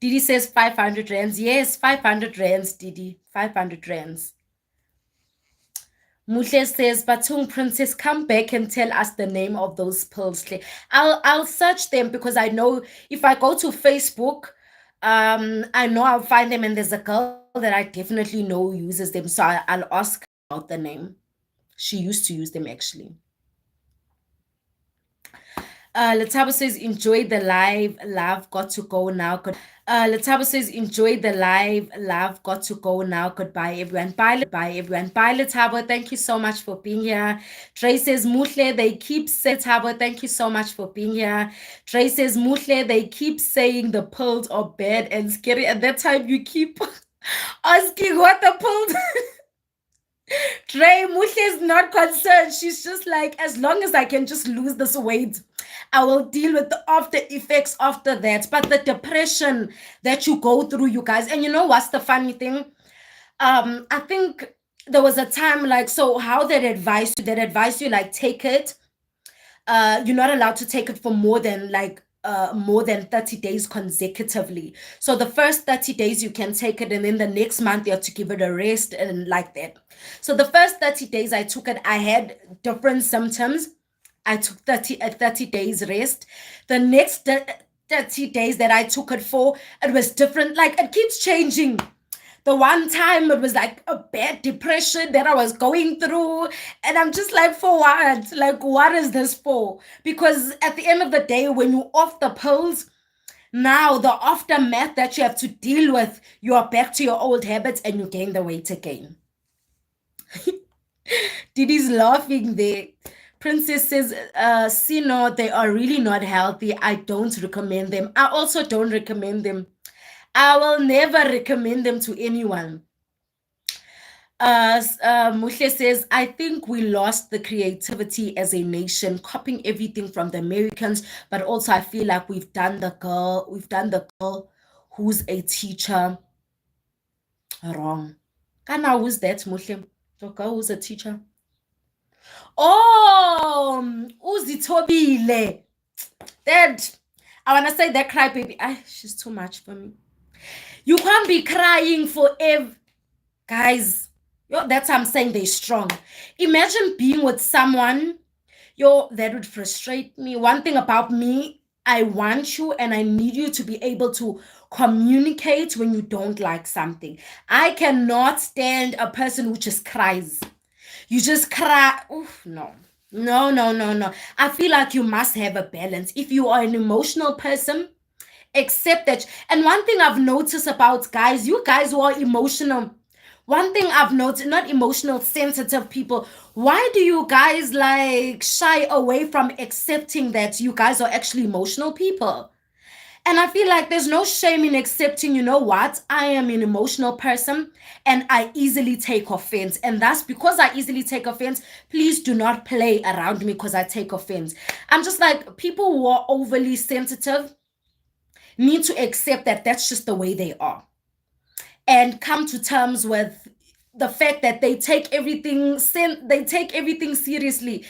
Didi says 500 rands. Yes, 500 rands, Didi. 500 rands. Muhle says, Batung Princess, come back and tell us the name of those pills. I'll search them, because I know if I go to Facebook, I know I'll find them, and there's a girl that I definitely know uses them. So I'll ask about the name. She used to use them actually. Letabo says, enjoy the live. Love got to go now. Letabo says, enjoy the live. Love got to go now. Goodbye, everyone. Bye, everyone. Bye, Letabo. Thank you so much for being here. Trey says, Muhle, they keep saying, Letabo, thank you so much for being here. Trey says, Muhle, they keep saying the pills are bad and scary. At that time, you keep asking what the pills. Trey, Muhle is not concerned. She's just like, as long as I can just lose this weight, I will deal with the after effects after that. But the depression that you go through, you guys, and you know what's the funny thing? I think there was a time, like, so how they'd advise you like, take it. You're not allowed to take it for more than 30 days consecutively. So the first 30 days you can take it, and then the next month you have to give it a rest, and like that. So the first 30 days I took it, I had different symptoms. I took 30 days rest. The next 30 days that I took it for, it was different. Like, it keeps changing. The one time it was like a bad depression that I was going through. And I'm just like, for what? Like, what is this for? Because at the end of the day, when you're off the pills, now the aftermath that you have to deal with, you are back to your old habits and you gain the weight again. Didi's laughing there. Princess says, Sino, they are really not healthy. I don't recommend them. I also don't recommend them. I will never recommend them to anyone. Muhle says, I think we lost the creativity as a nation, copying everything from the Americans, but also I feel like we've done the girl who's a teacher wrong. Kana, who's that, Muhle? The girl who's a teacher. Oh, Uzithobile. Dad, I want to say that crybaby. She's too much for me. You can't be crying forever. Guys, that's how I'm saying they're strong. Imagine being with someone, that would frustrate me. One thing about me, I want you and I need you to be able to communicate when you don't like something. I cannot stand a person who just cries. You just cry. Oof, no. No, no, no, no. I feel like you must have a balance. If you are an emotional person, accept that. And one thing I've noticed about guys, you guys who are emotional, one thing I've noticed, not emotional, sensitive people, why do you guys like shy away from accepting that you guys are actually emotional people? And I feel like there's no shame in accepting, you know what? I am an emotional person and I easily take offense. And that's because I easily take offense. Please do not play around me because I take offense. I'm just like, people who are overly sensitive need to accept that that's just the way they are and come to terms with the fact that they take everything seriously.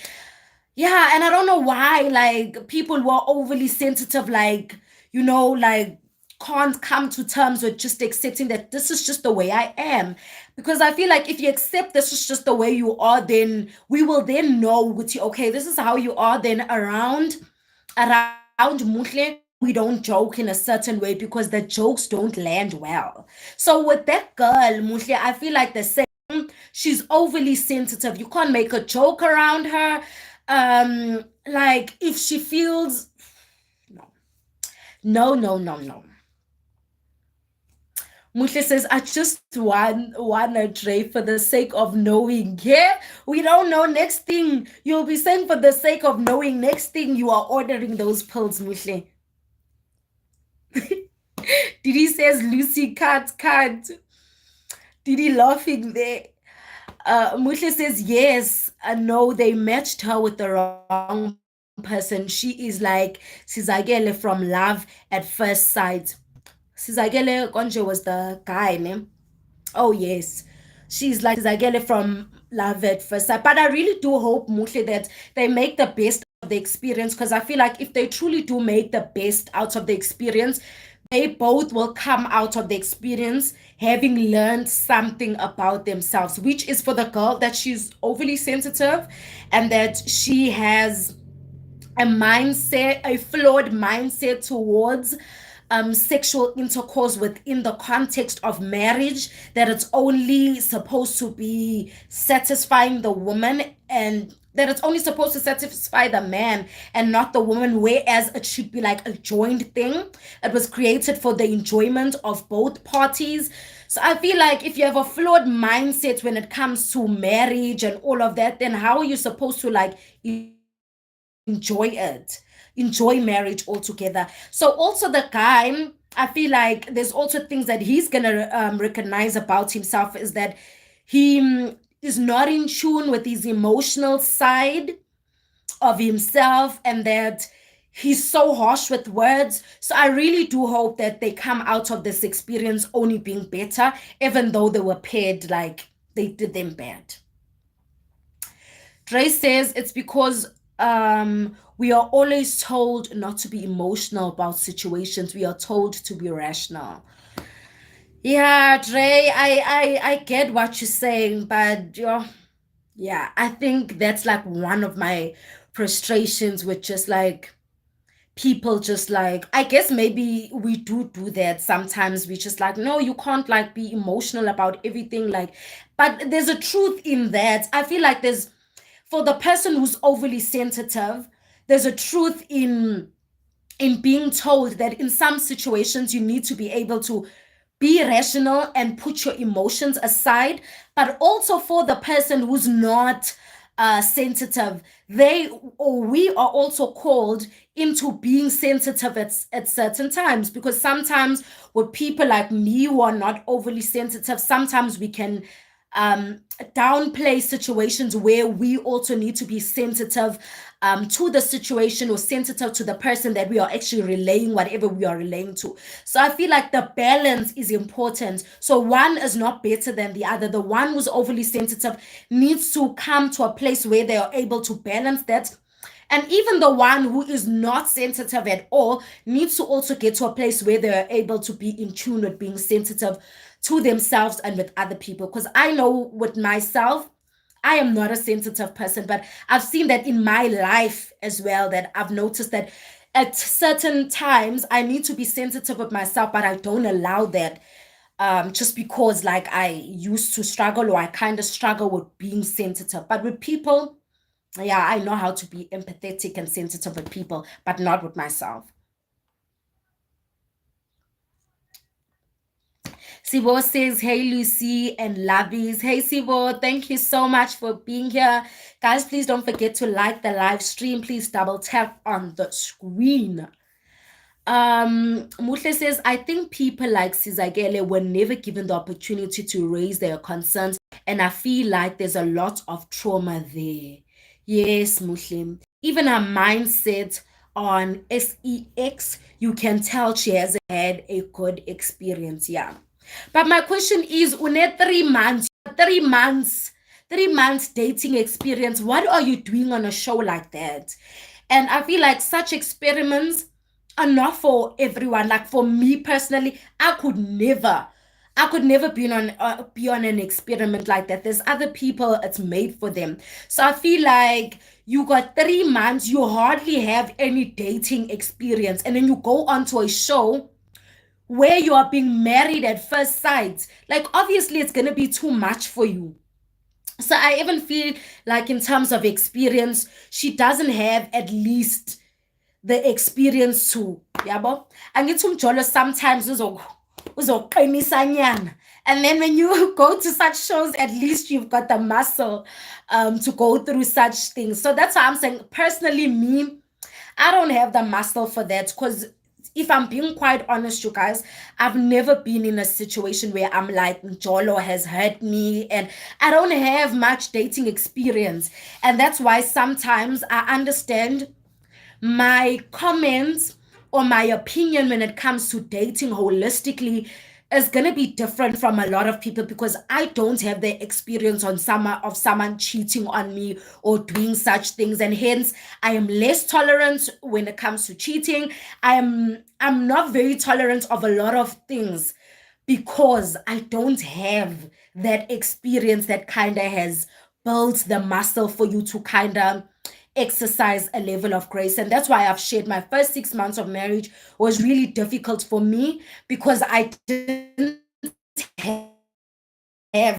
Yeah, and I don't know why like people who are overly sensitive like, like can't come to terms with just accepting that this is just the way I am. Because I feel like if you accept this is just the way you are, then we will then know with you, okay, this is how you are. Then around Muhle, we don't joke in a certain way because the jokes don't land well. So with that girl, Muhle, I feel like the same. She's overly sensitive. You can't make a joke around her. Like if she feels no. Muhle says, I just want a Dre for the sake of knowing. Yeah, we don't know. Next thing you'll be saying for the sake of knowing. Next thing you are ordering those pills, Muhle. Didi says, Lucy, cut. Didi laughing there. Muhle says, yes, no, they matched her with the wrong person. She is like Sizagele from Love at First Sight. Sizagele Konje was the guy, ne? Oh, yes. She's like Sizagele from Love at First Sight. But I really do hope, Muhle, that they make the best of the experience because I feel like if they truly do make the best out of the experience, they both will come out of the experience having learned something about themselves, which is for the girl that she's overly sensitive and that she has a flawed mindset towards sexual intercourse within the context of marriage, that it's only supposed to be satisfying the woman and that it's only supposed to satisfy the man and not the woman, whereas it should be like a joined thing. It was created for the enjoyment of both parties. So I feel like if you have a flawed mindset when it comes to marriage and all of that, then how are you supposed to like enjoy marriage altogether? So also the guy, I feel like there's also things that he's gonna recognize about himself is that he is not in tune with his emotional side of himself and that he's so harsh with words. So I really do hope that they come out of this experience only being better, even though they were paired like they did them bad. Dre says it's because we are always told not to be emotional about situations. We are told to be rational. Yeah, Dre, I get what you're saying, but yeah, I think that's like one of my frustrations with just like people just like, I guess maybe we do that sometimes. We just like, no, you can't like be emotional about everything, like, but there's a truth in that. I feel like there's, for the person who's overly sensitive, there's a truth in being told that in some situations you need to be able to be rational and put your emotions aside. But also for the person who's not sensitive, they or we are also called into being sensitive at certain times, because sometimes with people like me who are not overly sensitive, sometimes we can downplay situations where we also need to be sensitive to the situation, or sensitive to the person that we are actually relaying whatever we are relaying to. So I feel like the balance is important. So one is not better than the other. The one who's overly sensitive needs to come to a place where they are able to balance that. And even the one who is not sensitive at all needs to also get to a place where they're able to be in tune with being sensitive to themselves and with other people. Because I know with myself, I am not a sensitive person, but I've seen that in my life as well, that I've noticed that at certain times I need to be sensitive with myself, but I don't allow that, just because like I used to struggle, or I kind of struggle with being sensitive. But with people, yeah, I know how to be empathetic and sensitive with people, but not with myself. Sibo says, hey, Lucy and Lavies. Hey, Sibo, thank you so much for being here. Guys, please don't forget to like the live stream. Please double tap on the screen. Muhle says, I think people like Sizagele were never given the opportunity to raise their concerns, and I feel like there's a lot of trauma there. Yes, Muhle. Even her mindset on sex, you can tell she hasn't had a good experience. Yeah. But my question is, une 3 months, 3 months, 3 months dating experience, what are you doing on a show like that? And I feel like such experiments are not for everyone. Like for me personally, I could never be on an experiment like that. There's other people it's made for them. So I feel like you got 3 months, you hardly have any dating experience, and then you go onto a show where you are being married at first sight. Like obviously it's gonna be too much for you. So I even feel like in terms of experience, she doesn't have at least the experience too. Yabo. Angithi umjolo sometimes uzoqinisa. And then when you go to such shows, at least you've got the muscle to go through such things. So that's why I'm saying, personally, me, I don't have the muscle for that, because if I'm being quite honest, you guys, I've never been in a situation where I'm like, Jolo has hurt me, and I don't have much dating experience. And that's why sometimes I understand my comments or my opinion when it comes to dating holistically is going to be different from a lot of people, because I don't have the experience on someone cheating on me or doing such things, and hence I am less tolerant when it comes to cheating. I'm not very tolerant of a lot of things, because I don't have that experience that kind of has built the muscle for you to kind of exercise a level of grace. And that's why I've shared my first 6 months of marriage was really difficult for me, because I didn't have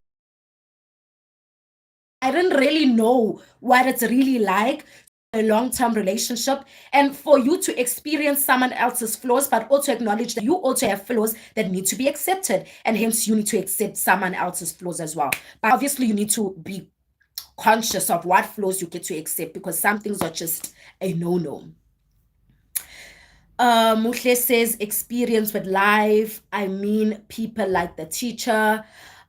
I didn't really know what it's really like, a long-term relationship, and for you to experience someone else's flaws, but also acknowledge that you also have flaws that need to be accepted, and hence you need to accept someone else's flaws as well. But obviously you need to be conscious of what flaws you get to accept, because some things are just a no-no. Muhle says, experience with life. I mean, people like the teacher.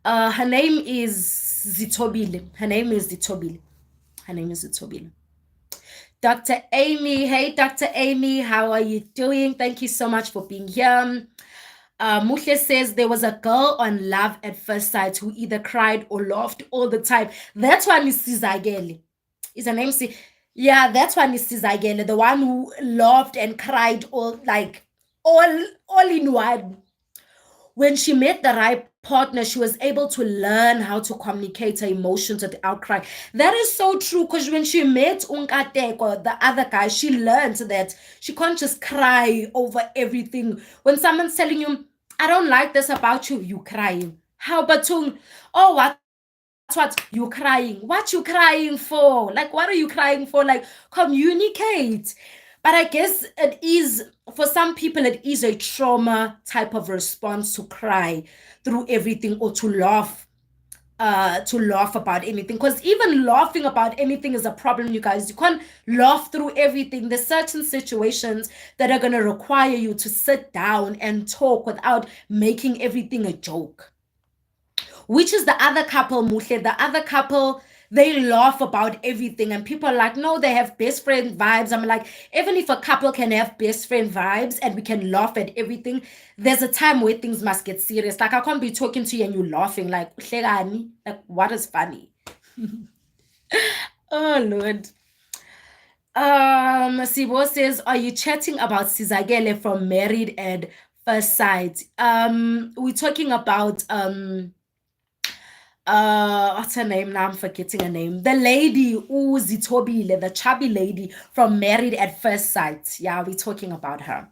Her name is Zitobile. Her name is Zitobile. Her name is Zitobile. Dr. Amy. Hey, Dr. Amy, how are you doing? Thank you so much for being here. Muhle says there was a girl on Love at First Sight who either cried or laughed all the time. That one is Sizagele. Is her name? Yeah, that one is Sizagele, the one who laughed and cried all in one. When she met the right partner, she was able to learn how to communicate her emotions without crying. That is so true, because when she met Unkateko, the other guy, she learned that she can't just cry over everything. When someone's telling you, I don't like this about you, you crying. How about oh, what you crying? What you crying for? Like, what are you crying for? Like, communicate. But I guess it is, for some people, it is a trauma type of response to cry through everything, or to laugh about anything, because even laughing about anything is a problem, you guys. You can't laugh through everything. There's certain situations that are going to require you to sit down and talk without making everything a joke. which is the other couple, Muhle. The other couple, they laugh about everything, and people are like, no, they have best friend vibes. I'm like, even if a couple can have best friend vibes and we can laugh at everything, there's a time where things must get serious. Like, I can't be talking to you and you laughing, like, "Hlekani?" Like, what is funny? Oh, Lord. Sibo says, are you chatting about Sizakele from Married at First Sight? We're talking about what's her name now? I'm forgetting her name. The lady Uzitobile, the chubby lady from Married at First Sight. Yeah, we're talking about her.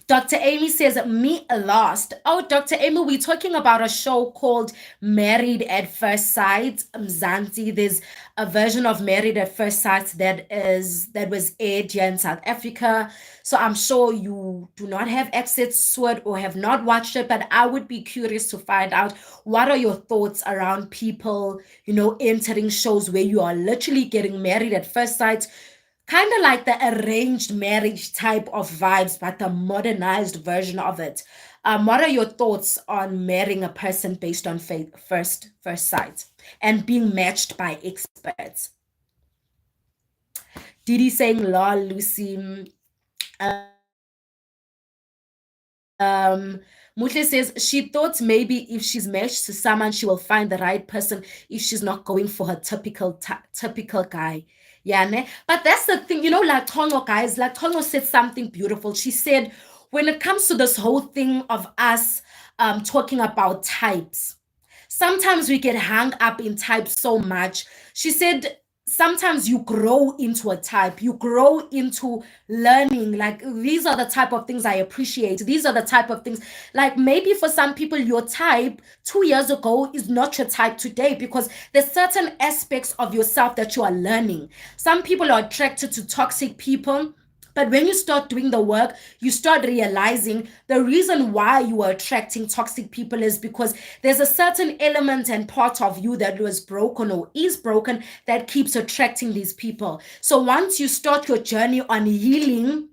Dr. Amy says, me lost. Oh, Dr. Amy, we're talking about a show called Married at First Sight. Mzansi, there's a version of Married at First Sight that was aired here in South Africa. So I'm sure you do not have access to it or have not watched it, but I would be curious to find out what are your thoughts around people, entering shows where you are literally getting married at first sight, kind of like the arranged marriage type of vibes, but the modernized version of it. What are your thoughts on marrying a person based on first sight and being matched by experts? Didi saying, "Lol, Lucy." Mutle says she thought maybe if she's matched to someone, she will find the right person if she's not going for her typical guy. Yeah, ne? But that's the thing, like Tongo, guys, like Tongo said something beautiful. She said, when it comes to this whole thing of us talking about types, sometimes we get hung up in types so much. She said, sometimes you grow into a type, you grow into learning, like these are the type of things I appreciate, these are the type of things, like maybe for some people your type 2 years ago is not your type today, because there's certain aspects of yourself that you are learning. Some people are attracted to toxic people, but when you start doing the work, you start realizing the reason why you are attracting toxic people is because there's a certain element and part of you that was broken or is broken that keeps attracting these people. So once you start your journey on healing,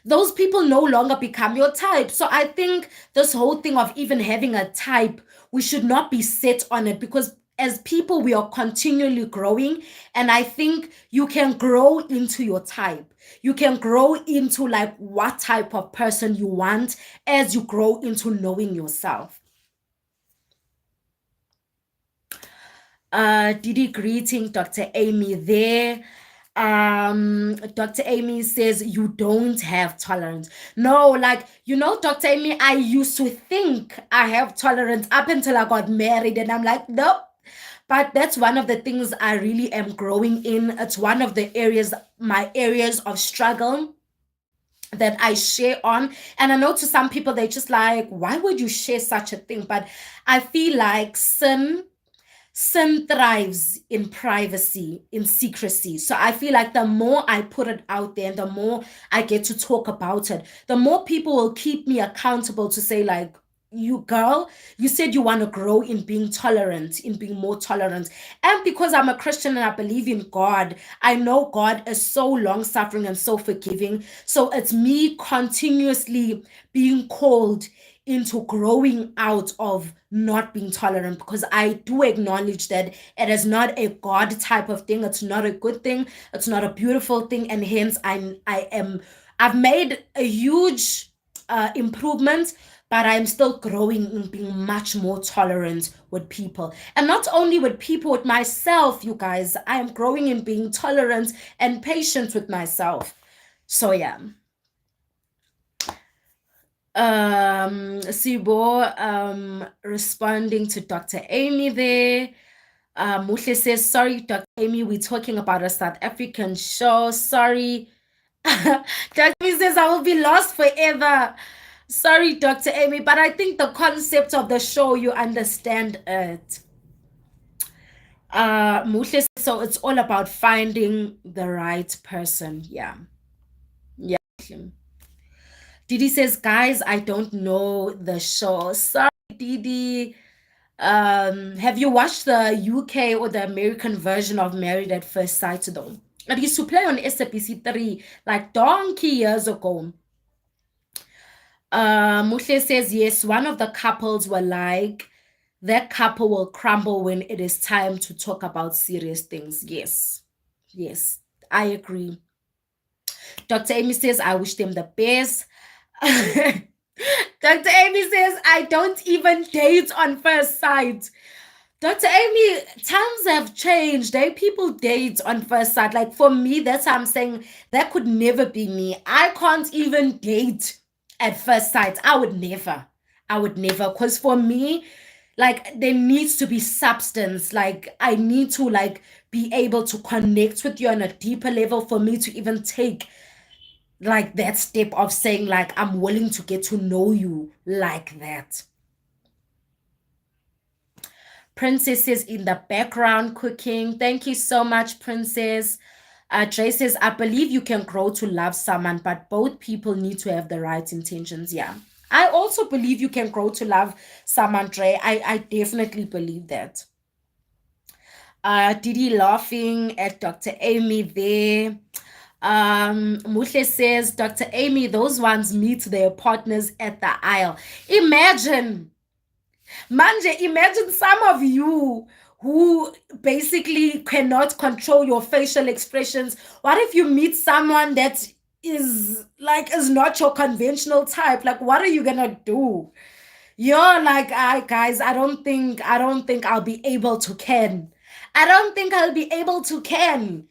those people no longer become your type. So I think this whole thing of even having a type, we should not be set on it, because as people, we are continually growing. And I think you can grow into your type. You can grow into like what type of person you want as you grow into knowing yourself. Didi greeting Dr. Amy there. Dr. Amy says you don't have tolerance. No, like, Dr. Amy, I used to think I have tolerance up until I got married, and I'm like, nope. But that's one of the things I really am growing in. It's one of the my areas of struggle that I share on. And I know to some people, they're just like, why would you share such a thing? But I feel like sin thrives in privacy, in secrecy. So I feel like the more I put it out there and the more I get to talk about it, the more people will keep me accountable to say, like, you girl, you said you want to grow in being tolerant, in being more tolerant. And because I'm a Christian and I believe in God, I know God is so long suffering and so forgiving. So it's me continuously being called into growing out of not being tolerant, because I do acknowledge that it is not a God type of thing. It's not a good thing. It's not a beautiful thing. And hence I've made a huge improvement, but I'm still growing in being much more tolerant with people. And not only with people, with myself, you guys. I am growing in being tolerant and patient with myself. So yeah. Sibo responding to Dr. Amy there. Muhle says, sorry, Dr. Amy, we're talking about a South African show. Sorry. Dr. Amy says, I will be lost forever. Sorry, Dr. Amy, but I think the concept of the show, you understand it. Muhle says, so it's all about finding the right person. Yeah. Yeah. Didi says, guys, I don't know the show. Sorry, Didi. Have you watched the UK or the American version of Married at First Sight though? It used to play on SABC 3 like donkey years ago. Muhle says, yes, one of the couples were like, that couple will crumble when it is time to talk about serious things. Yes. Yes, I agree. Dr. Amy says, I wish them the best. Dr. Amy says, I don't even date on first sight. Dr. Amy, times have changed. People date on first sight. Like for me, that's how I'm saying that could never be me. I can't even date at first sight. I would never. I would never. Because for me, like there needs to be substance. Like I need to like be able to connect with you on a deeper level for me to even take like that step of saying like I'm willing to get to know you like that. Princess is in the background cooking. Thank you so much, Princess. Dre says, I believe you can grow to love someone, but both people need to have the right intentions. Yeah. I also believe you can grow to love someone, Dre. I definitely believe that. Didi laughing at Dr. Amy there. Muhle says, Dr. Amy, those ones meet their partners at the aisle. Imagine Manje, imagine some of you who basically cannot control your facial expressions. What if you meet someone that is not your conventional type? Like, what are you gonna do? You're like, I guys, I don't think I'll be able to can. I don't think I'll be able to can.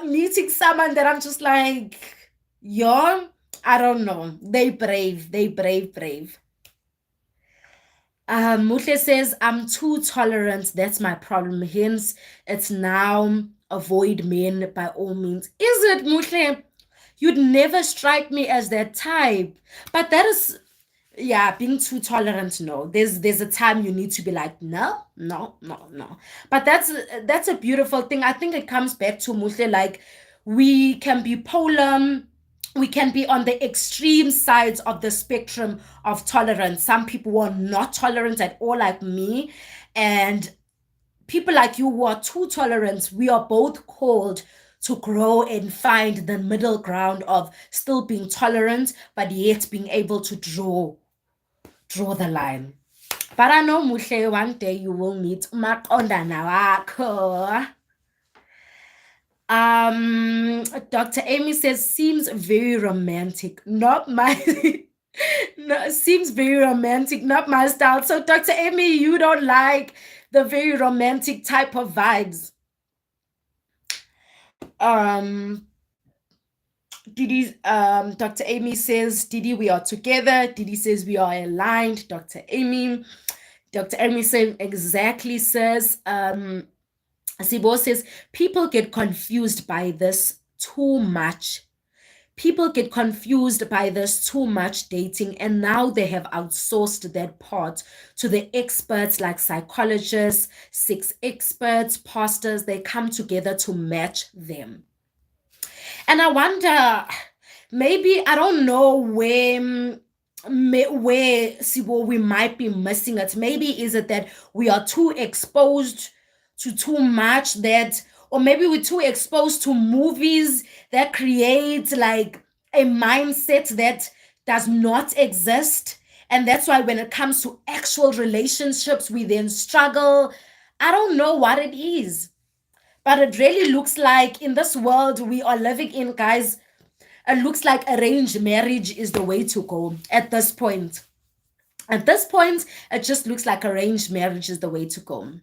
Meeting someone that I'm just like, yo, I don't know. They brave. Muhle says, I'm too tolerant. That's my problem. Hence, it's now avoid men by all means. Is it, Muhle? You'd never strike me as that type. But that is, yeah, being too tolerant. No, there's a time you need to be like, no, no, no, no. But that's a beautiful thing. I think it comes back to Muhle, like we can be polar, we can be on the extreme sides of the spectrum of tolerance. Some people are not tolerant at all, like me, and people like you who are too tolerant. We are both called to grow and find the middle ground of still being tolerant, but yet being able to draw the line. But I know, Muhle, one day you will meet Maqondana wakho. Dr. Amy says, seems very romantic. Not my no, seems very romantic, not my style. So, Dr. Amy, you don't like the very romantic type of vibes. Dr. Amy says, Didi, we are together. Didi says we are aligned. Dr. Amy says exactly, says Sibo says, people get confused by this too much. People get confused by this too much dating, and now they have outsourced that part to the experts like psychologists, sex experts, pastors. They come together to match them. And I wonder, maybe, I don't know where Sibo, we might be missing it. Maybe is it that we are too exposed to too much, that or maybe we're too exposed to movies that create like a mindset that does not exist, and that's why when it comes to actual relationships we then struggle. I don't know what it is, but it really looks like in this world we are living in, guys, it looks like arranged marriage is the way to go at this point. At this point, it just looks like arranged marriage is the way to go.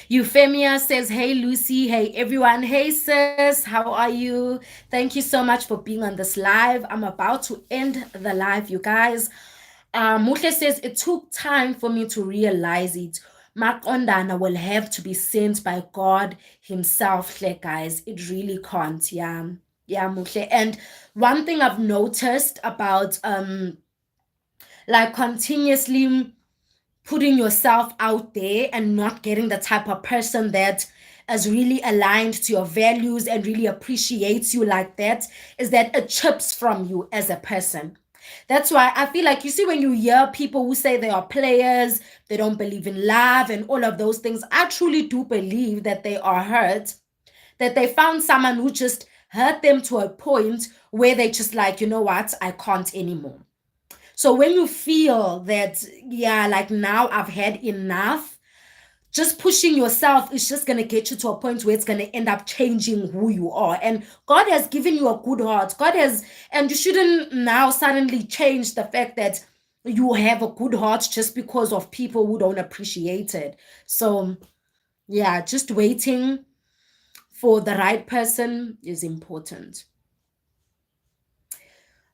Euphemia says, hey, Lucy. Hey, everyone. Hey, sis. How are you? Thank you so much for being on this live. I'm about to end the live, you guys. Muhle says, it took time for me to realize it. Maqondana will have to be sent by God himself, guys. It really can't. Yeah. Yeah, Muhle. And one thing I've noticed about like continuously putting yourself out there and not getting the type of person that is really aligned to your values and really appreciates you like that, is that it chips from you as a person. That's why I feel like, you see, when you hear people who say they are players, they don't believe in love and all of those things, I truly do believe that they are hurt, that they found someone who just hurt them to a point where they just like, you know what, I can't anymore. So when you feel that, yeah, like now I've had enough, just pushing yourself is just going to get you to a point where it's going to end up changing who you are. And God has given you a good heart. And you shouldn't now suddenly change the fact that you have a good heart just because of people who don't appreciate it. So, yeah, just waiting for the right person is important.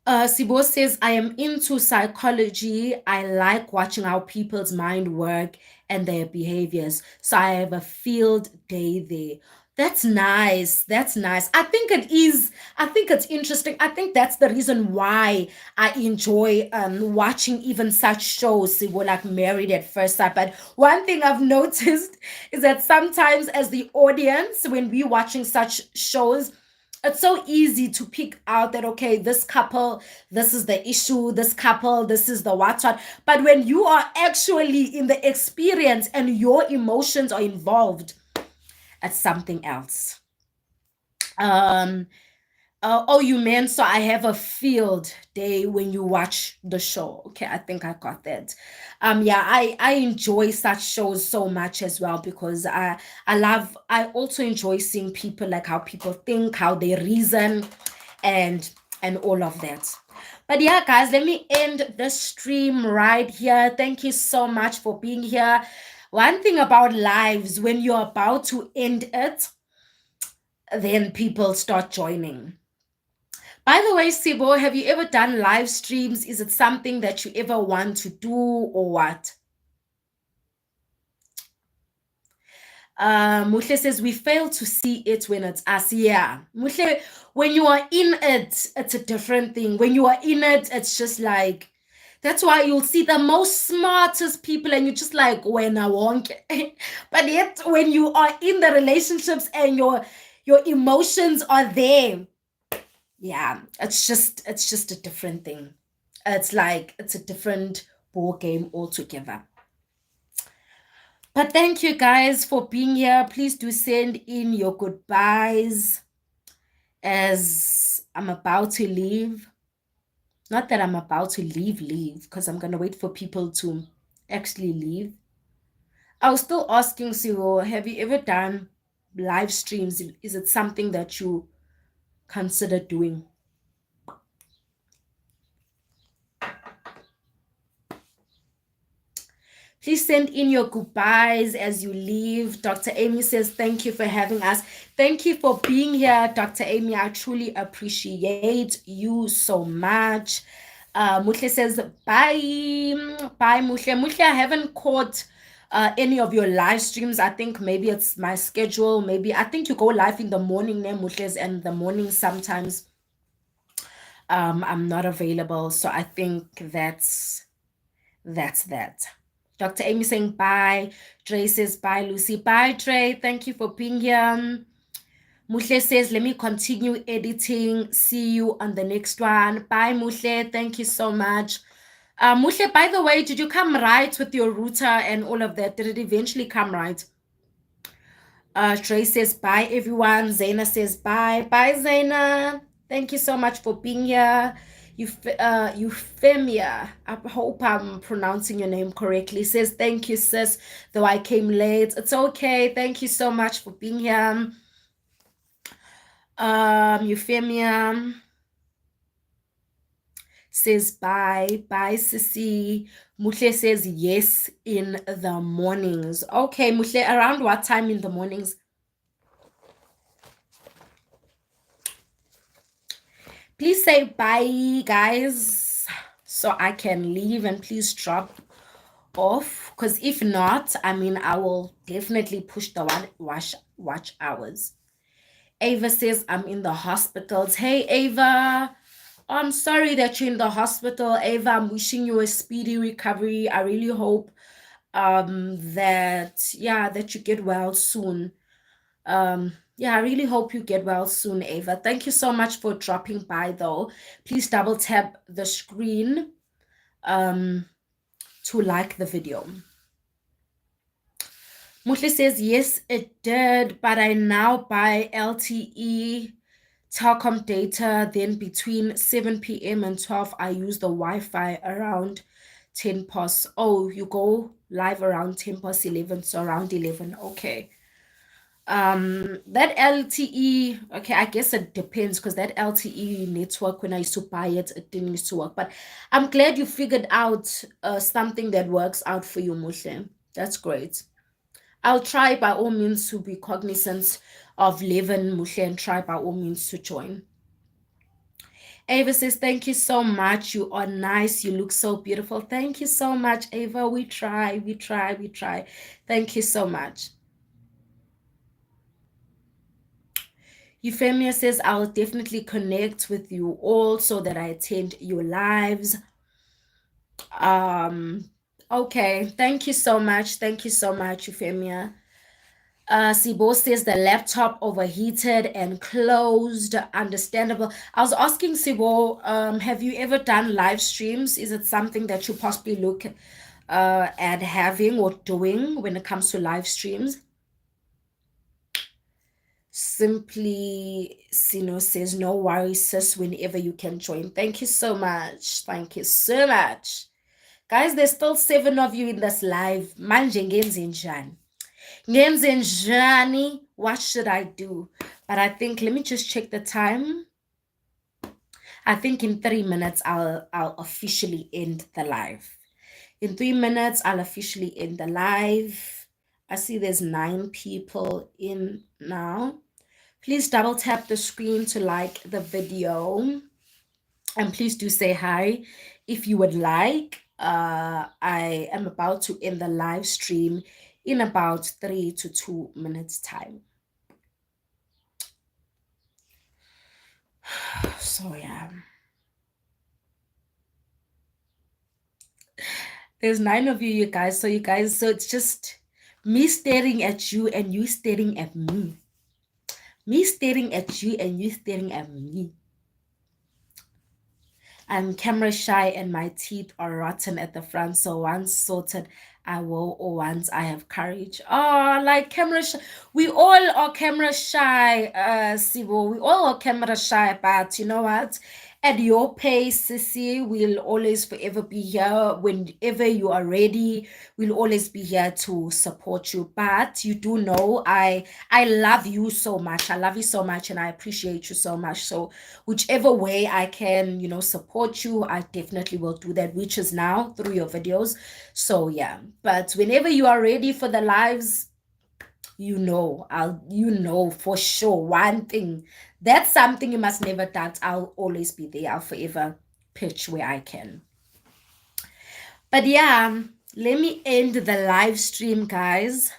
Sibo says, I am into psychology. I like watching how people's mind work and their behaviors. So I have a field day there. That's nice. That's nice. I think it is. I think it's interesting. I think that's the reason why I enjoy watching even such shows, Sibo, like Married at First Sight. But one thing I've noticed is that sometimes as the audience, when we're watching such shows, it's so easy to pick out that, okay, this couple, this is the issue, this couple, this is the what. But when you are actually in the experience and your emotions are involved, it's something else. Oh, you meant so I have a field day when you watch the show. Okay, I think I got that. Yeah, I enjoy such shows so much as well, because I also enjoy seeing people, like how people think, how they reason, and all of that. But yeah, guys, let me end the stream right here. Thank you so much for being here. One thing about lives, when you're about to end it, then people start joining. By the way, Sibo, have you ever done live streams? Is it something that you ever want to do, or what? Muhle says, we fail to see it when it's us. Yeah. Muhle, when you are in it, it's a different thing. When you are in it, it's just like, that's why you'll see the most smartest people and you're just like, when I won't. But yet, when you are in the relationships and your emotions are there, yeah, it's just a different thing. It's like it's a different ball game altogether. But thank you guys for being here. Please do send in your goodbyes as I'm about to leave. Not that I'm about to leave, because I'm gonna wait for people to actually leave. I was still asking Cyril, have you ever done live streams? Is it something that you consider doing? Please send in your goodbyes as you leave. Dr. Amy says, thank you for having us. Thank you for being here, Dr. Amy. I truly appreciate you so much. Muhle says, bye. Bye, Muhle. Muhle, I haven't caught any of your live streams. I think maybe it's my schedule. Maybe I think you go live in the morning, Muhle, and the morning sometimes I'm not available. So I think that's that. Dr. Amy saying bye. Trey says bye, Lucy. Bye, Trey. Thank you for being here. Muhle says, let me continue editing. See you on the next one. Bye, Muhle. Thank you so much. Muhle, by the way, did you come right with your router and all of that? Did it eventually come right? Trey says bye, everyone. Zaina says bye. Bye, Zaina. Thank you so much for being here. Euphemia, I hope I'm pronouncing your name correctly, says thank you, sis, though I came late. It's okay. Thank you so much for being here. Euphemia says bye. Bye, Sissy. Muhle says yes in the mornings. Okay, Muhle, around what time in the mornings? Please say bye, guys, so I can leave, and please drop off, because if not, I mean, I will definitely push the watch hours. Ava says, I'm in the hospitals. Hey, Ava, I'm sorry that you're in the hospital. Ava, I'm wishing you a speedy recovery. I really hope that you get well soon. Yeah, I really hope you get well soon, Ava. Thank you so much for dropping by, though. Please double tap the screen to like the video. Muhle says, yes, it did, but I now buy LTE Telkom data. Then between 7 p.m. and 12, I use the Wi-Fi around 10 past. Oh, you go live around 10 past 11, so around 11. Okay. That LTE, okay, I guess it depends because that LTE network, when I used to buy it, it didn't used to work. But I'm glad you figured out something that works out for you, Mushe. That's great. I'll try by all means to be cognizant of Levin, Mushe, and try by all means to join. Ava says, thank you so much. You are nice. You look so beautiful. Thank you so much, Ava. We try, we try, we try. Thank you so much. Euphemia says, I'll definitely connect with you all so that I attend your lives. Okay. Thank you so much. Thank you so much, Euphemia. Sibo says the laptop overheated and closed. Understandable. I was asking Sibo, have you ever done live streams? Is it something that you possibly look at having or doing when it comes to live streams? Simply Sino says, no worries, sis, whenever you can join. Thank you so much. Thank you so much. Guys, there's still 7 of you in this live. Manje ngenze njani? Ngenze njani? What should I do? But I think, let me just check the time. I think in 3 minutes, I'll officially end the live. In 3 minutes, I'll officially end the live. I see there's 9 people in now. Please double tap the screen to like the video. And please do say hi if you would like. I am about to end the live stream in about 3 to 2 minutes time. So yeah. There's 9 of you guys. So it's just me staring at you and you staring at me. Me staring at you and you staring at me. I'm camera shy and my teeth are rotten at the front. So once sorted, I will, or once I have courage. Oh, like camera shy. We all are camera shy, Sibo. We all are camera shy, but you know what? At your pace, Sissy, we'll always forever be here. Whenever you are ready, we'll always be here to support you. But you do know I love you so much. I love you so much and I appreciate you so much. So whichever way I can, support you, I definitely will do that, which is now through your videos. So yeah, but whenever you are ready for the lives, I'll for sure one thing. That's something you must never doubt. I'll always be there. I'll forever pitch where I can. But yeah, let me end the live stream, guys.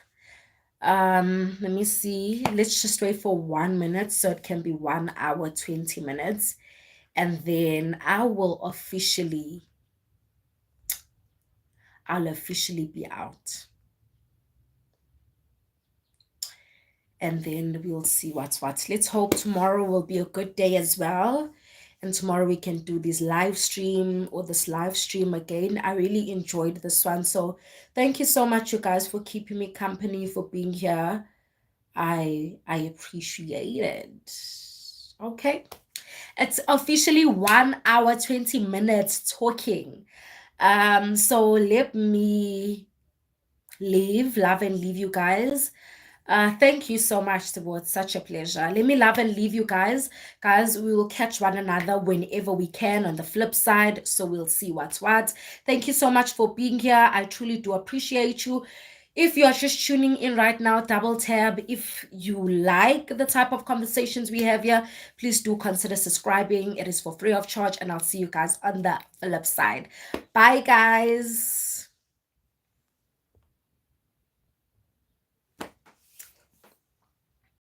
Let me see. Let's just wait for 1 minute so it can be 1 hour, 20 minutes. And then I'll officially be out. And then we'll see what's what. Let's hope tomorrow will be a good day as well. And tomorrow we can do this live stream again. I really enjoyed this one. So thank you so much, you guys, for keeping me company, for being here. I appreciate it. Okay. It's officially 1 hour, 20 minutes talking. So let me love and leave you guys. Thank you so much, Sibo. It's such a pleasure. Let me love and leave you guys. Guys, we will catch one another whenever we can on the flip side. So we'll see what's what. Thank you so much for being here. I truly do appreciate you. If you are just tuning in right now, double tap. If you like the type of conversations we have here, please do consider subscribing. It is for free of charge, and I'll see you guys on the flip side. Bye, guys.